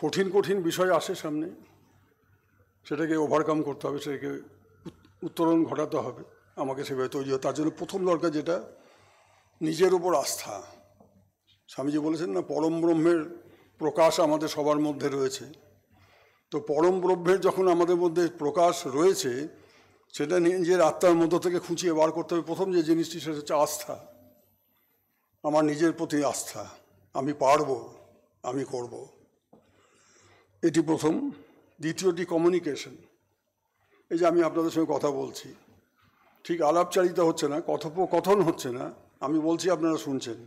কঠিন কঠিন বিষয় আসে সামনে, সেটাকে ওভারকাম করতে হবে, সেটাকে উত্তরণ ঘটাতে হবে, আমাকে সেভাবে তৈরি হয়। তার জন্য প্রথম দরকার যেটা, নিজের উপর আস্থা। স্বামীজি বলেছেন না, পরম ব্রহ্মের প্রকাশ আমাদের সবার মধ্যে রয়েছে। তো পরম ব্রহ্মের যখন আমাদের মধ্যে প্রকাশ রয়েছে, সেটা নিজের আত্মার মধ্য থেকে খুঁচিয়ে বার করতে হবে। প্রথম যে জিনিসটি সেটা হচ্ছে আস্থা, আমার নিজের প্রতি আস্থা, আমি পারবো, আমি করব, এটি প্রথম। দ্বিতীয়টি কমিউনিকেশন। এই যে আমি আপনাদের সঙ্গে কথা বলছি, ঠিক আলাপচারিতা হচ্ছে না, কথোপকথন হচ্ছে না, আমি বলছি আপনারা শুনছেন।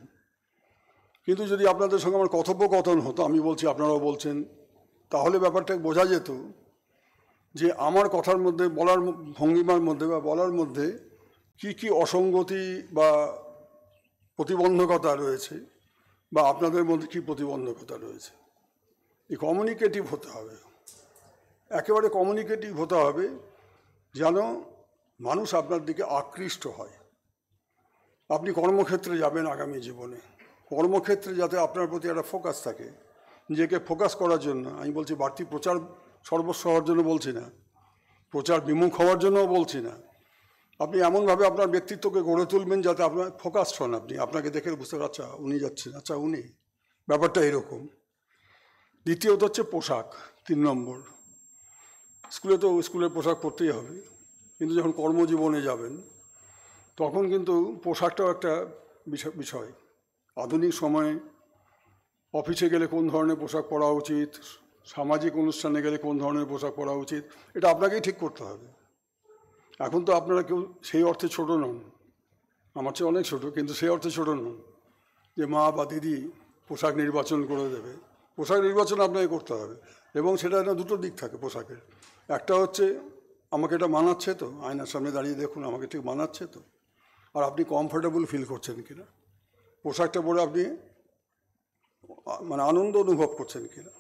কিন্তু যদি আপনাদের সঙ্গে আমার কথোপকথন হতো, আমি বলছি আপনারাও বলছেন, তাহলে ব্যাপারটা বোঝা যেত যে আমার কথার মধ্যে, বলার ভঙ্গিমার মধ্যে বা বলার মধ্যে কি কি অসঙ্গতি বা প্রতিবন্ধকতা রয়েছে, বা আপনাদের মধ্যে কী প্রতিবন্ধকতা রয়েছে। এই কমিউনিকেটিভ হতে হবে, একেবারে কমিউনিকেটিভ হতে হবে, যেন মানুষ আপনার দিকে আকৃষ্ট হয়। আপনি কর্মক্ষেত্রে যাবেন আগামী জীবনে, কর্মক্ষেত্রে যাতে আপনার প্রতি একটা ফোকাস থাকে। নিজেকে ফোকাস করার জন্য আমি বলছি, বাড়তি প্রচার সর্বস্ব হওয়ার জন্য বলছি না, প্রচার বিমুখ হওয়ার জন্যও বলছি না। আপনি এমনভাবে আপনার ব্যক্তিত্বকে গড়ে তুলবেন যাতে আপনার ফোকাসড হন। আপনি আপনাকে দেখে বুঝতে পারেন, আচ্ছা উনি যাচ্ছেন, আচ্ছা উনি, ব্যাপারটা এরকম। দ্বিতীয়ত হচ্ছে পোশাক, 3 নম্বর। স্কুলে তো স্কুলের পোশাক পরতেই হবে, কিন্তু যখন কর্মজীবনে যাবেন তখন কিন্তু পোশাকটাও একটা বিষয়। আধুনিক সময়ে অফিসে গেলে কোন ধরনের পোশাক পরা উচিত, সামাজিক অনুষ্ঠানে গেলে কোন ধরনের পোশাক পরা উচিত, এটা আপনাকেই ঠিক করতে হবে। এখন তো আপনারা কেউ সেই অর্থে ছোট নন, আমার চেয়ে অনেক ছোট, কিন্তু সেই অর্থে ছোট নন যে মা বা দিদি পোশাক নির্বাচন করে দেবে। পোশাক নির্বাচন আপনাকে করতে হবে, এবং সেটা না, দুটো দিক থাকে পোশাকের। একটা হচ্ছে আমাকে এটা মানাচ্ছে তো, আয়নার সামনে দাঁড়িয়ে দেখুন আমাকে ঠিক মানাচ্ছে তো, আর আপনি কমফোর্টেবল ফিল করছেন কিনা, পোশাকটা পরে আপনি মানে আনন্দ অনুভব করছেন কিনা।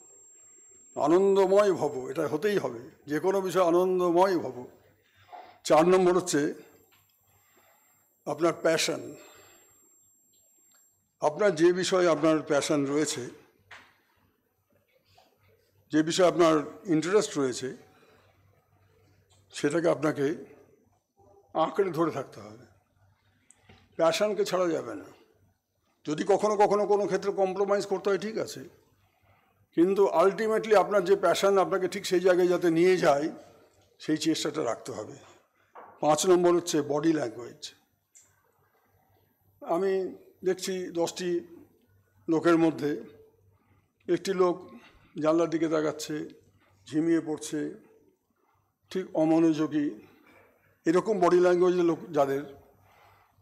আনন্দময় ভব, এটা হতেই হবে, যে কোনো বিষয় আনন্দময় ভব। 4 নম্বর হচ্ছে আপনার প্যাশন। আপনার যে বিষয়ে আপনার প্যাশন রয়েছে, যে বিষয়ে আপনার ইন্টারেস্ট রয়েছে, সেটাকে আপনাকে আঁকড়ে ধরে থাকতে হবে। প্যাশনকে ছাড়া যাবে না। যদি কখনো কখনো কোনো ক্ষেত্রে কম্প্রোমাইজ করতে হয়, ঠিক আছে, কিন্তু আলটিমেটলি আপনার যে প্যাশন আপনাকে ঠিক সেই জায়গায় যাতে নিয়ে যায়, সেই চেষ্টাটা রাখতে হবে। 5 নম্বর হচ্ছে বডি ল্যাঙ্গুয়েজ। আমি দেখছি 10টি লোকের মধ্যে একটি লোক জানলার দিকে তাকাচ্ছে, ঝিমিয়ে পড়ছে, ঠিক অমনোযোগী, এরকম বডি ল্যাঙ্গুয়েজের লোক যাদের,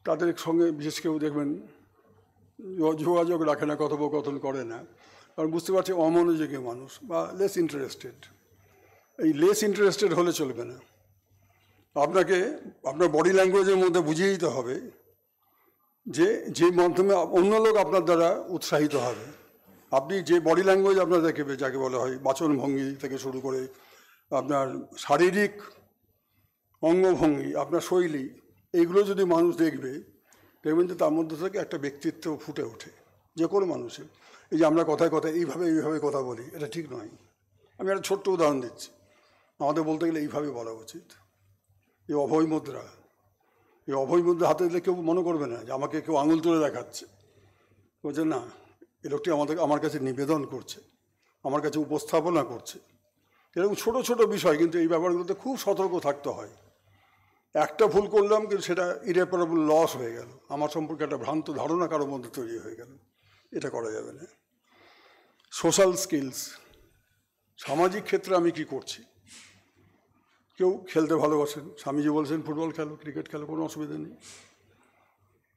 তাদের সঙ্গে বিশেষ কেউ দেখবেন যোগাযোগ রাখে না, কথোপকথন করে না, কারণ বুঝতে পারছে অমনোযোগী মানুষ বা লেস ইন্টারেস্টেড। এই লেস ইন্টারেস্টেড হলে চলবে না। আপনাকে আপনার বডি ল্যাঙ্গুয়েজের মধ্যে বুঝিয়ে দিতে হবে যে মাধ্যমে অন্য লোক আপনার দ্বারা উৎসাহিত হবে। আপনি যে বডি ল্যাঙ্গুয়েজ আপনার দেখবে, যাকে বলা হয় বাচনভঙ্গি থেকে শুরু করে আপনার শারীরিক অঙ্গভঙ্গি, আপনার শৈলী, এইগুলো যদি মানুষ দেখবেন যে তার মধ্যে থেকে একটা ব্যক্তিত্ব ফুটে ওঠে যে কোনো মানুষের। এই যে আমরা কথায় কথায় এইভাবে কথা বলি, এটা ঠিক নয়। আমি একটা ছোট্ট উদাহরণ দিচ্ছি। আমাদের বলতে গেলে এইভাবে বলা উচিত। এই অভয় মুদ্রা, এই অভয় মুদ্রা হাতে দিলে কেউ মনে করবে না যে আমাকে কেউ আঙুল তুলে দেখাচ্ছে, বলছে না, এ লোকটি আমার কাছে নিবেদন করছে, আমার কাছে উপস্থাপনা করছে এরকম ছোট ছোট বিষয়, কিন্তু এই ব্যাপারগুলোতে খুব সতর্ক থাকতে হয়। একটা ভুল করলাম কিন্তু সেটা ইরেপারেবল লস হয়ে গেল, আমার সম্পর্কে একটা ভ্রান্ত ধারণা কারোর মধ্যে তৈরি হয়ে গেল, এটা করা যাবে না। সোশ্যাল স্কিলস, সামাজিক ক্ষেত্রে আমি কি করছি। কেউ খেলতে ভালোবাসেন, স্বামীজি বলছেন ফুটবল খেলো, ক্রিকেট খেলো, কোনো অসুবিধা নেই,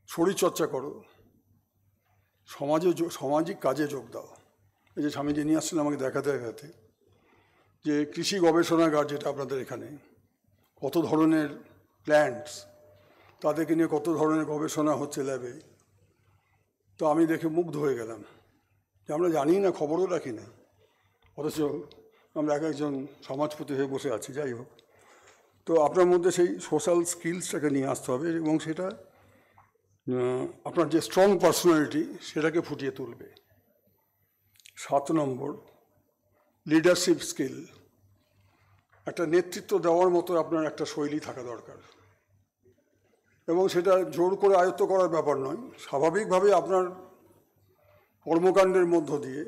শরীরচর্চা করো, সামাজিক কাজে যোগ দাও। এই যে স্বামীজি নিয়ে আসছেন আমাকে দেখাতে দেখাতে যে কৃষি গবেষণাগার যেটা আপনাদের এখানে, কত ধরনের প্ল্যান্টস, তাদেরকে নিয়ে কত ধরনের গবেষণা হচ্ছে ল্যাবে, তো আমি দেখে মুগ্ধ হয়ে গেলাম যে আমরা জানি না, খবরও রাখি না, অথচ আমরা এক একজন সমাজপতি হয়ে বসে আছি। যাই হোক, তো আপনার মধ্যে সেই সোশ্যাল স্কিলসটাকে নিয়ে আসতে হবে এবং সেটা আপনার যে স্ট্রং পার্সোনালিটি সেটাকে ফুটিয়ে তুলবে। 7 নম্বর, লিডারশিপ স্কিল, একটা নেতৃত্ব দেওয়ার মতো আপনার একটা শৈলী থাকা দরকার, এবং সেটা জোর করে আয়ত্ত করার ব্যাপার নয়, স্বাভাবিকভাবে আপনার কর্মকাণ্ডের মধ্য দিয়ে,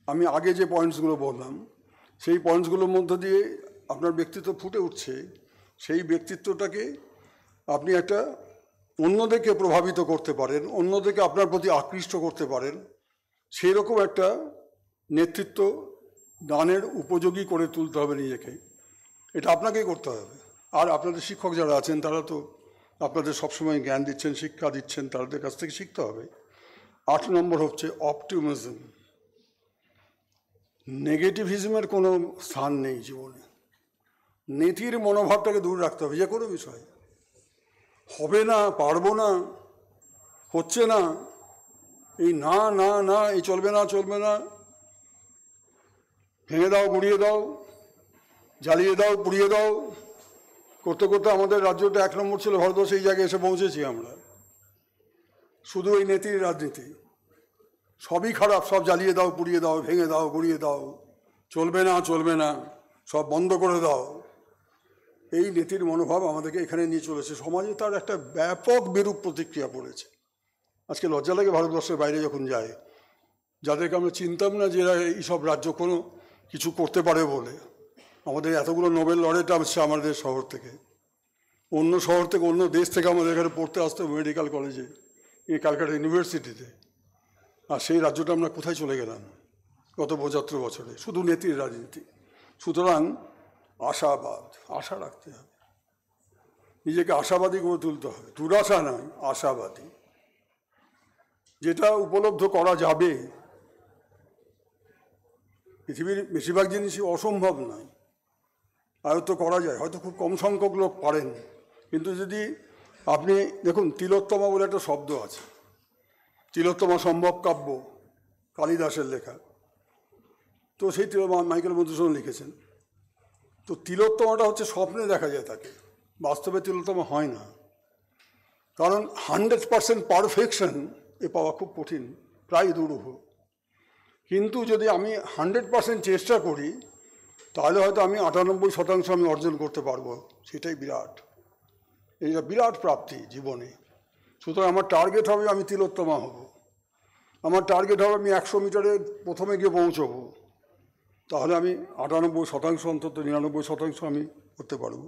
আমি আগে যে পয়েন্টসগুলো বললাম সেই পয়েন্টসগুলোর মধ্য দিয়ে আপনার ব্যক্তিত্ব ফুটে উঠছে, সেই ব্যক্তিত্বটাকে আপনি একটা অন্যদেরকে প্রভাবিত করতে পারেন, অন্যদেরকে আপনার প্রতি আকৃষ্ট করতে পারেন, সেই রকম একটা নেতৃত্ব দানের উপযোগী করে তুলতে হবে নিজেকে। এটা আপনাকেই করতে হবে। আর আপনাদের শিক্ষক যারা আছেন তারা তো আপনাদের সবসময় জ্ঞান দিচ্ছেন, শিক্ষা দিচ্ছেন, তাদের কাছ থেকে শিখতে হবে। 8 নম্বর হচ্ছে অপটিমিজম। নেগেটিভিজমের কোনো স্থান নেই জীবনে। নীতির মনোভাবটাকে দূর রাখতে হবে যে কোনো বিষয়। হবে না, পারবো না, হচ্ছে না, এই না না না, এই চলবে না চলবে না, ভেঙে দাও, গুঁড়িয়ে দাও, জ্বালিয়ে দাও, পুড়িয়ে দাও করতে করতে আমাদের রাজ্যটা 1 নম্বর ছিল ভারতবর্ষে, এই জায়গায় এসে পৌঁছেছি আমরা। শুধু এই নীতির রাজনীতি, সবই খারাপ, সব জ্বালিয়ে দাও, পুড়িয়ে দাও, ভেঙে দাও, গুঁড়িয়ে দাও, চলবে না চলবে না, সব বন্ধ করে দাও, এই নীতির মনোভাব আমাদেরকে এখানে নিয়ে চলেছে। সমাজে তার একটা ব্যাপক বিরূপ প্রতিক্রিয়া পড়েছে। আজকে লজ্জা লাগে ভারতবর্ষের বাইরে যখন যায়, যাদেরকে আমরা চিনতাম না যে এরা এইসব রাজ্য কোনো কিছু করতে পারে বলে। আমাদের এতগুলো নোবেল লরেট আসছে আমাদের শহর থেকে, অন্য শহর থেকে, অন্য দেশ থেকে আমাদের এখানে পড়তে আসতে মেডিকেল কলেজে, এই ক্যালকাটা ইউনিভার্সিটিতে। আর সেই রাজ্যটা আমরা কোথায় চলে গেলাম গত 75 বছরে, শুধু নীতির রাজনীতি। সুতরাং আশাবাদ, আশা রাখতে হবে, নিজেকে আশাবাদী করে তুলতে হবে, দুরাশা নয়, আশাবাদী। যেটা উপলব্ধ করা যাবে, পৃথিবীর বেশিরভাগ জিনিসই অসম্ভব নয়, আয়ত্ত করা যায়, হয়তো খুব কম সংখ্যক লোক পারেন। কিন্তু যদি আপনি দেখুন, তিলোত্তমা বলে একটা শব্দ আছে, তিলোত্তমা সম্ভব কাব্য, কালিদাসের লেখা, তো সেই মাইকেল মধুসূদন লিখেছেন। তো তিলোত্তমাটা হচ্ছে স্বপ্নে দেখা যায় তাকে, বাস্তবে তিলোত্তমা হয় না, কারণ 100% পারফেকশন এ পাওয়া খুব কঠিন, প্রায় দুরূহ। কিন্তু যদি আমি 100% চেষ্টা করি, তাহলে হয়তো আমি 98% আমি অর্জন করতে পারবো, সেটাই বিরাট, এইটা বিরাট প্রাপ্তি জীবনে। সুতরাং আমার টার্গেট হবে আমি তিলোত্তমা হব, আমার টার্গেট হবে আমি 100 মিটারে প্রথমে গিয়ে পৌঁছবো, তাহলে আমি 98% অন্তত 99% আমি করতে পারবো।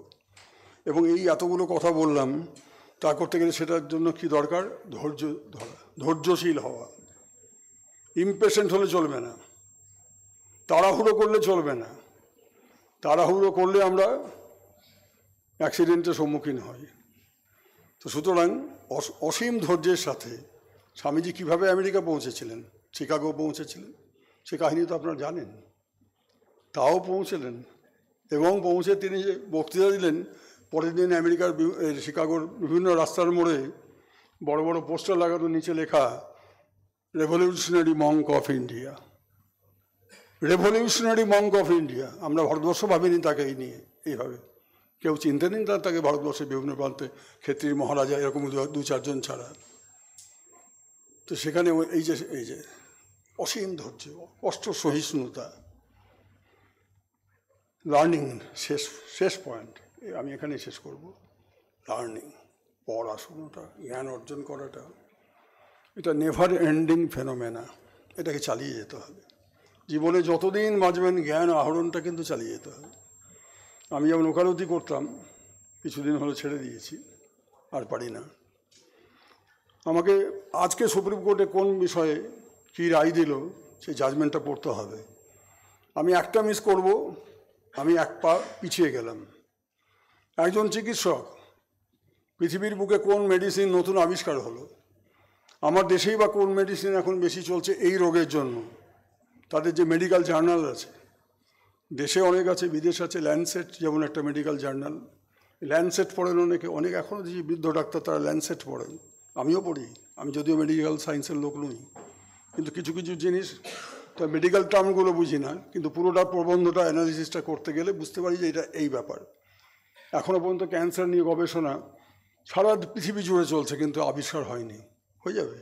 এবং এই এতগুলো কথা বললাম, তা করতে গেলে সেটার জন্য কি দরকার? ধৈর্য ধরা, ধৈর্যশীল হওয়া। ইমপেশেন্ট হলে চলবে না, তাড়াহুড়ো করলে চলবে না, তাড়াহুড়ো করলে আমরা অ্যাক্সিডেন্টের সম্মুখীন হই। তো সুতরাং অসীম ধৈর্যের সাথে স্বামীজি কীভাবে আমেরিকা পৌঁছেছিলেন, শিকাগো পৌঁছেছিলেন, সে কাহিনী তো আপনারা জানেন। তাও পৌঁছলেন, এবং পৌঁছে তিনি যে বক্তৃতা দিলেন, পরের দিন আমেরিকার শিকাগোর বিভিন্ন রাস্তার মোড়ে বড় বড় পোস্টার লাগানো, নিচে লেখা revolutionary Monk of India, revolutionary Monk of India. আমরা ভারতবর্ষ ভাবিনি তাকে এই নিয়ে, এইভাবে কেউ চিনতেন না তাকে ভারতবর্ষের বিভিন্ন প্রান্তে, ক্ষেত্রী মহারাজা এরকম 2-4 জন ছাড়া। তো সেখানে এই যে অসীম ধৈর্য, কষ্ট সহিষ্ণুতা, লার্নিং, শেষ পয়েন্ট আমি এখানে শেষ করব। লার্নিং, পড়াশোনাটা, জ্ঞান অর্জন করাটা, এটা নেভার এন্ডিং ফেনোমেনা, এটাকে চালিয়ে যেতে হবে। জীবনে যতদিন বাঁচবেন জ্ঞান আহরণটা কিন্তু চালিয়ে যেতে হবে। আমি যেমন ওকালতি করতাম, কিছুদিন হলো ছেড়ে দিয়েছি, আর পারি না। আমাকে আজকে সুপ্রিম কোর্টে কোন বিষয়ে কী রায় দিল সেই জাজমেন্টটা পড়তে হবে। আমি একটা মিস করব, আমি এক পা পিছিয়ে গেলাম। একজন চিকিৎসক, পৃথিবীর বুকে কোন মেডিসিন নতুন আবিষ্কার হলো, আমার দেশেই বা কোন মেডিসিন এখন বেশি চলছে এই রোগের জন্য, তাদের যে মেডিকেল জার্নাল আছে, দেশে অনেক আছে, বিদেশ আছে। ল্যান্ডসেট যেমন একটা মেডিকেল জার্নাল, ল্যান্ডসেট পড়েন অনেকে, অনেক এখনও যে বৃদ্ধ ডাক্তার তারা ল্যান্ডসেট পড়েন, আমিও পড়ি। আমি যদিও মেডিকেল সায়েন্সের লোক নই, কিন্তু কিছু কিছু জিনিস তো মেডিকেল টার্মগুলো বুঝি না, কিন্তু পুরোটা প্রবন্ধটা অ্যানালিসিসটা করতে গেলে বুঝতে পারি যে এটা এই ব্যাপার। এখনও পর্যন্ত ক্যান্সার নিয়ে গবেষণা সারা পৃথিবী জুড়ে চলছে, কিন্তু আবিষ্কার হয়নি। হয়ে যাবে,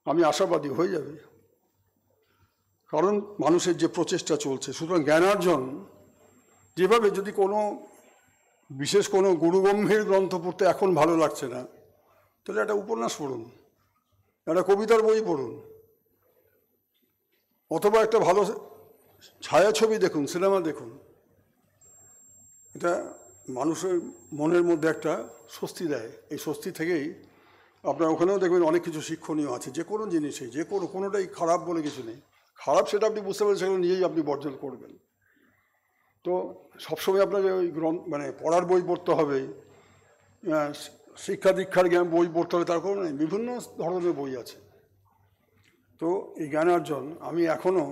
আমি আশাবাদী হয়ে যাবে, কারণ মানুষের যে প্রচেষ্টা চলছে। সুতরাং জ্ঞানার্জন যেভাবে, যদি কোনো বিশেষ কোনো গুরুগম্ভীর গ্রন্থ পড়তে এখন ভালো লাগছে না, তাহলে একটা উপন্যাস পড়ুন, একটা কবিতার বই পড়ুন, অথবা একটা ভালো ছায়াছবি দেখুন, সিনেমা দেখুন। এটা মানুষের মনের মধ্যে একটা স্বস্তি দেয়। এই স্বস্তি থেকেই আপনার ওখানেও দেখবেন অনেক কিছু শিক্ষণীয় আছে, যে কোনো জিনিসেই, যে কোনোটাই খারাপ বলে কিছু নেই। খারাপ সেটা আপনি বুঝতে পারেন, সেগুলো নিজেই আপনি বর্জন করবেন। তো সবসময় আপনাকে ওই মানে পড়ার বই পড়তে হবে, শিক্ষা দীক্ষার জ্ঞান বই পড়তে হবে, তার কারণে বিভিন্ন ধরনের বই আছে। তো এই জ্ঞানার্জন আমি এখনও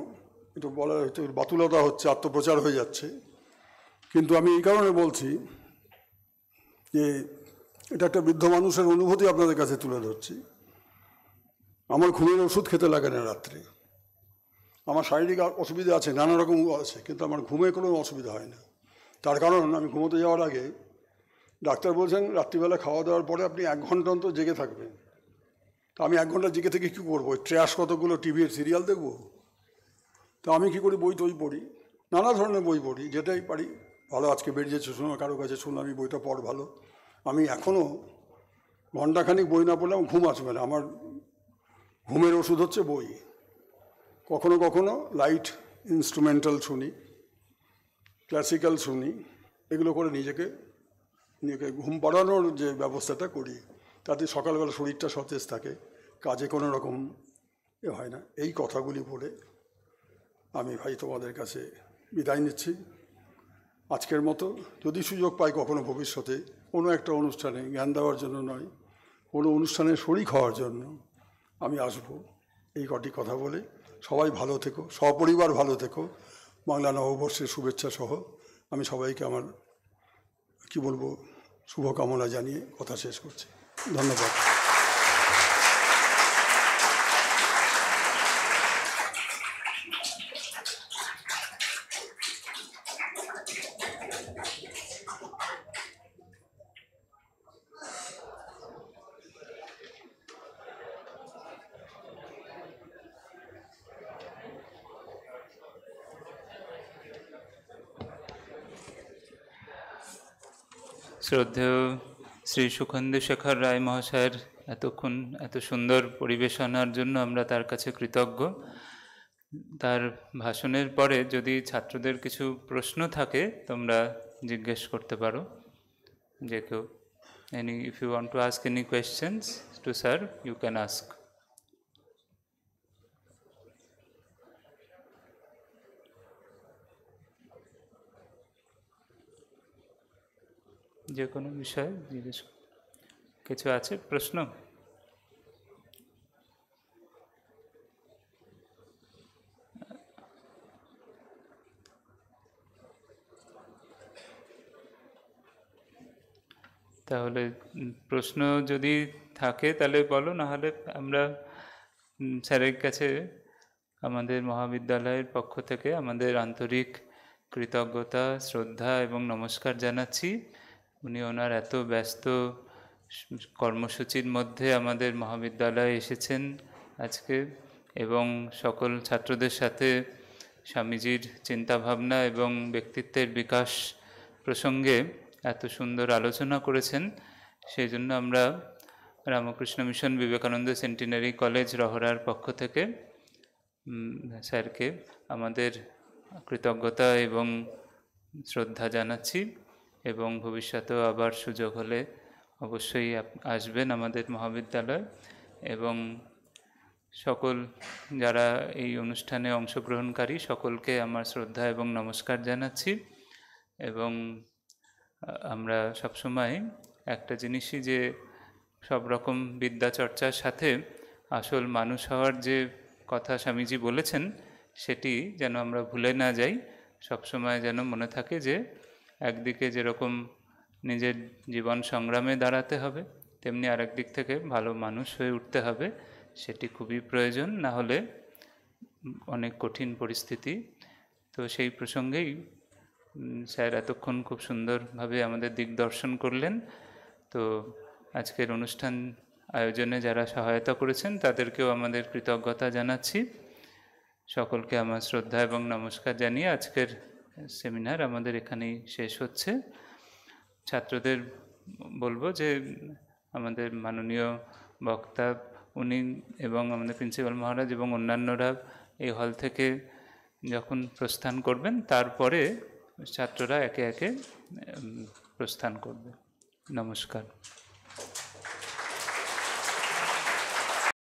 একটু বলার হয়তো বাতুলতা হচ্ছে, আত্মপ্রচার হয়ে যাচ্ছে, কিন্তু আমি এই কারণে বলছি যে এটা একটা বৃদ্ধ মানুষের অনুভূতি আপনাদের কাছে তুলে ধরছি। আমার ঘুমের ওষুধ খেতে লাগে না রাত্রে, আমার শারীরিক অসুবিধা আছে, নানা রকম আছে, কিন্তু আমার ঘুমে কোনো অসুবিধা হয় না। তার কারণ আমি ঘুমোতে যাওয়ার আগে ডাক্তার বলছেন রাত্রিবেলা খাওয়া দাওয়ার পরে আপনি 1 ঘন্টা অন্তর জেগে থাকবেন। তা আমি 1 ঘন্টা জেগে থেকে কী করবো? ট্র্যাশ কতগুলো টিভির সিরিয়াল দেখবো? তো আমি কী করি, বই টই পড়ি, নানা ধরনের বই পড়ি, যেটাই পারি। ভালো আজকে বেরিয়েছে শুনলাম, কারো কাছে শুনলাম আমি বইটা পড় ভালো। আমি এখনও ঘণ্টাখানিক বই না পড়লে আমার ঘুম আসবে না। আমার ঘুমের ওষুধ হচ্ছে বই। কখনো কখনো লাইট ইনস্ট্রুমেন্টাল শুনি, ক্লাসিক্যাল শুনি, এগুলো করে নিজেকে ঘুম পাড়ানোর যে ব্যবস্থাটা করি, তাতে সকালবেলা শরীরটা সতেজ থাকে, কাজে কোনো রকম হয় না। এই কথাগুলি বলে আমি ভাই তোমাদের কাছে বিদায় নিচ্ছি আজকের মতো। যদি সুযোগ পাই কখনো ভবিষ্যতে কোনো একটা অনুষ্ঠানে, জ্ঞান দেওয়ার জন্য নয়, কোনো অনুষ্ঠানে শরিক হওয়ার জন্য আমি আসবো। এই কটি কথা বলে সবাই ভালো থেকো, সপরিবার ভালো থেকো। বাংলা নববর্ষের শুভেচ্ছা সহ আমি সবাইকে আমার কি বলবো শুভকামনা জানিয়ে কথা শেষ করছি। ধন্যবাদ। শ্রদ্ধেয় শ্রী সুখেন্দু শেখর রায় মহাশয়ের এতক্ষণ এত সুন্দর পরিবেশনার জন্য আমরা তার কাছে কৃতজ্ঞ। তার ভাষণের পরে যদি ছাত্রদের কিছু প্রশ্ন থাকে তোমরা জিজ্ঞেস করতে পারো, যে কেউ if you want to ask any questions to sir, you can ask. যে কোনো বিষয়ে জিজ্ঞেস কিছু আছে প্রশ্ন? তাহলে প্রশ্ন যদি থাকে তাহলে বলো, নাহলে আমরা স্যারের কাছে আমাদের মহাবিদ্যালয়ের পক্ষ থেকে আমাদের আন্তরিক কৃতজ্ঞতা, শ্রদ্ধা এবং নমস্কার জানাচ্ছি। উনি ওনার এত ব্যস্ত কর্মসূচির মধ্যে আমাদের মহাবিদ্যালয়ে এসেছেন আজকে, এবং সকল ছাত্রদের সাথে স্বামীজির চিন্তাভাবনা এবং ব্যক্তিত্বের বিকাশ প্রসঙ্গে এত সুন্দর আলোচনা করেছেন। সেই জন্য আমরা Ramakrishna Mission Vivekananda Centenary College রহরার পক্ষ থেকে স্যারকে আমাদের কৃতজ্ঞতা এবং শ্রদ্ধা জানাচ্ছি, এবং ভবিষ্যতেও আবার সুযোগ হলে অবশ্যই আসবেন আমাদের মহাবিদ্যালয়। এবং সকল যারা এই অনুষ্ঠানে অংশগ্রহণকারী সকলকে আমার শ্রদ্ধা এবং নমস্কার জানাচ্ছি। এবং আমরা সবসময় একটা জিনিসই, যে সব রকম বিদ্যা চর্চার সাথে আসল মানুষ হওয়ার যে কথা স্বামীজি বলেছেন, সেটি যেন আমরা ভুলে না যাই। সবসময় যেন মনে থাকে যে একদিকে যেরকম নিজের জীবন সংগ্রামে দাঁড়াতে হবে, তেমনি আরেক দিক থেকে ভালো মানুষ হয়ে উঠতে হবে। সেটি খুবই প্রয়োজন, না হলে অনেক কঠিন পরিস্থিতি। তো সেই প্রসঙ্গেই স্যার এতক্ষণ খুব সুন্দরভাবে আমাদের দিকদর্শন করলেন। তো আজকের অনুষ্ঠান আয়োজনে যারা সহায়তা করেছেন তাদেরকেও আমাদের কৃতজ্ঞতা জানাচ্ছি। সকলকে আমার শ্রদ্ধা এবং নমস্কার জানিয়ে আজকের সেমিনার আমাদের এখানেই শেষ হচ্ছে। ছাত্রদের বলবো যে আমাদের মাননীয় বক্তা উনি এবং আমাদের প্রিন্সিপাল মহারাজ এবং অন্যান্যরা এই হল থেকে যখন প্রস্থান করবেন, তারপরে ছাত্ররা একে একে প্রস্থান করবে। নমস্কার।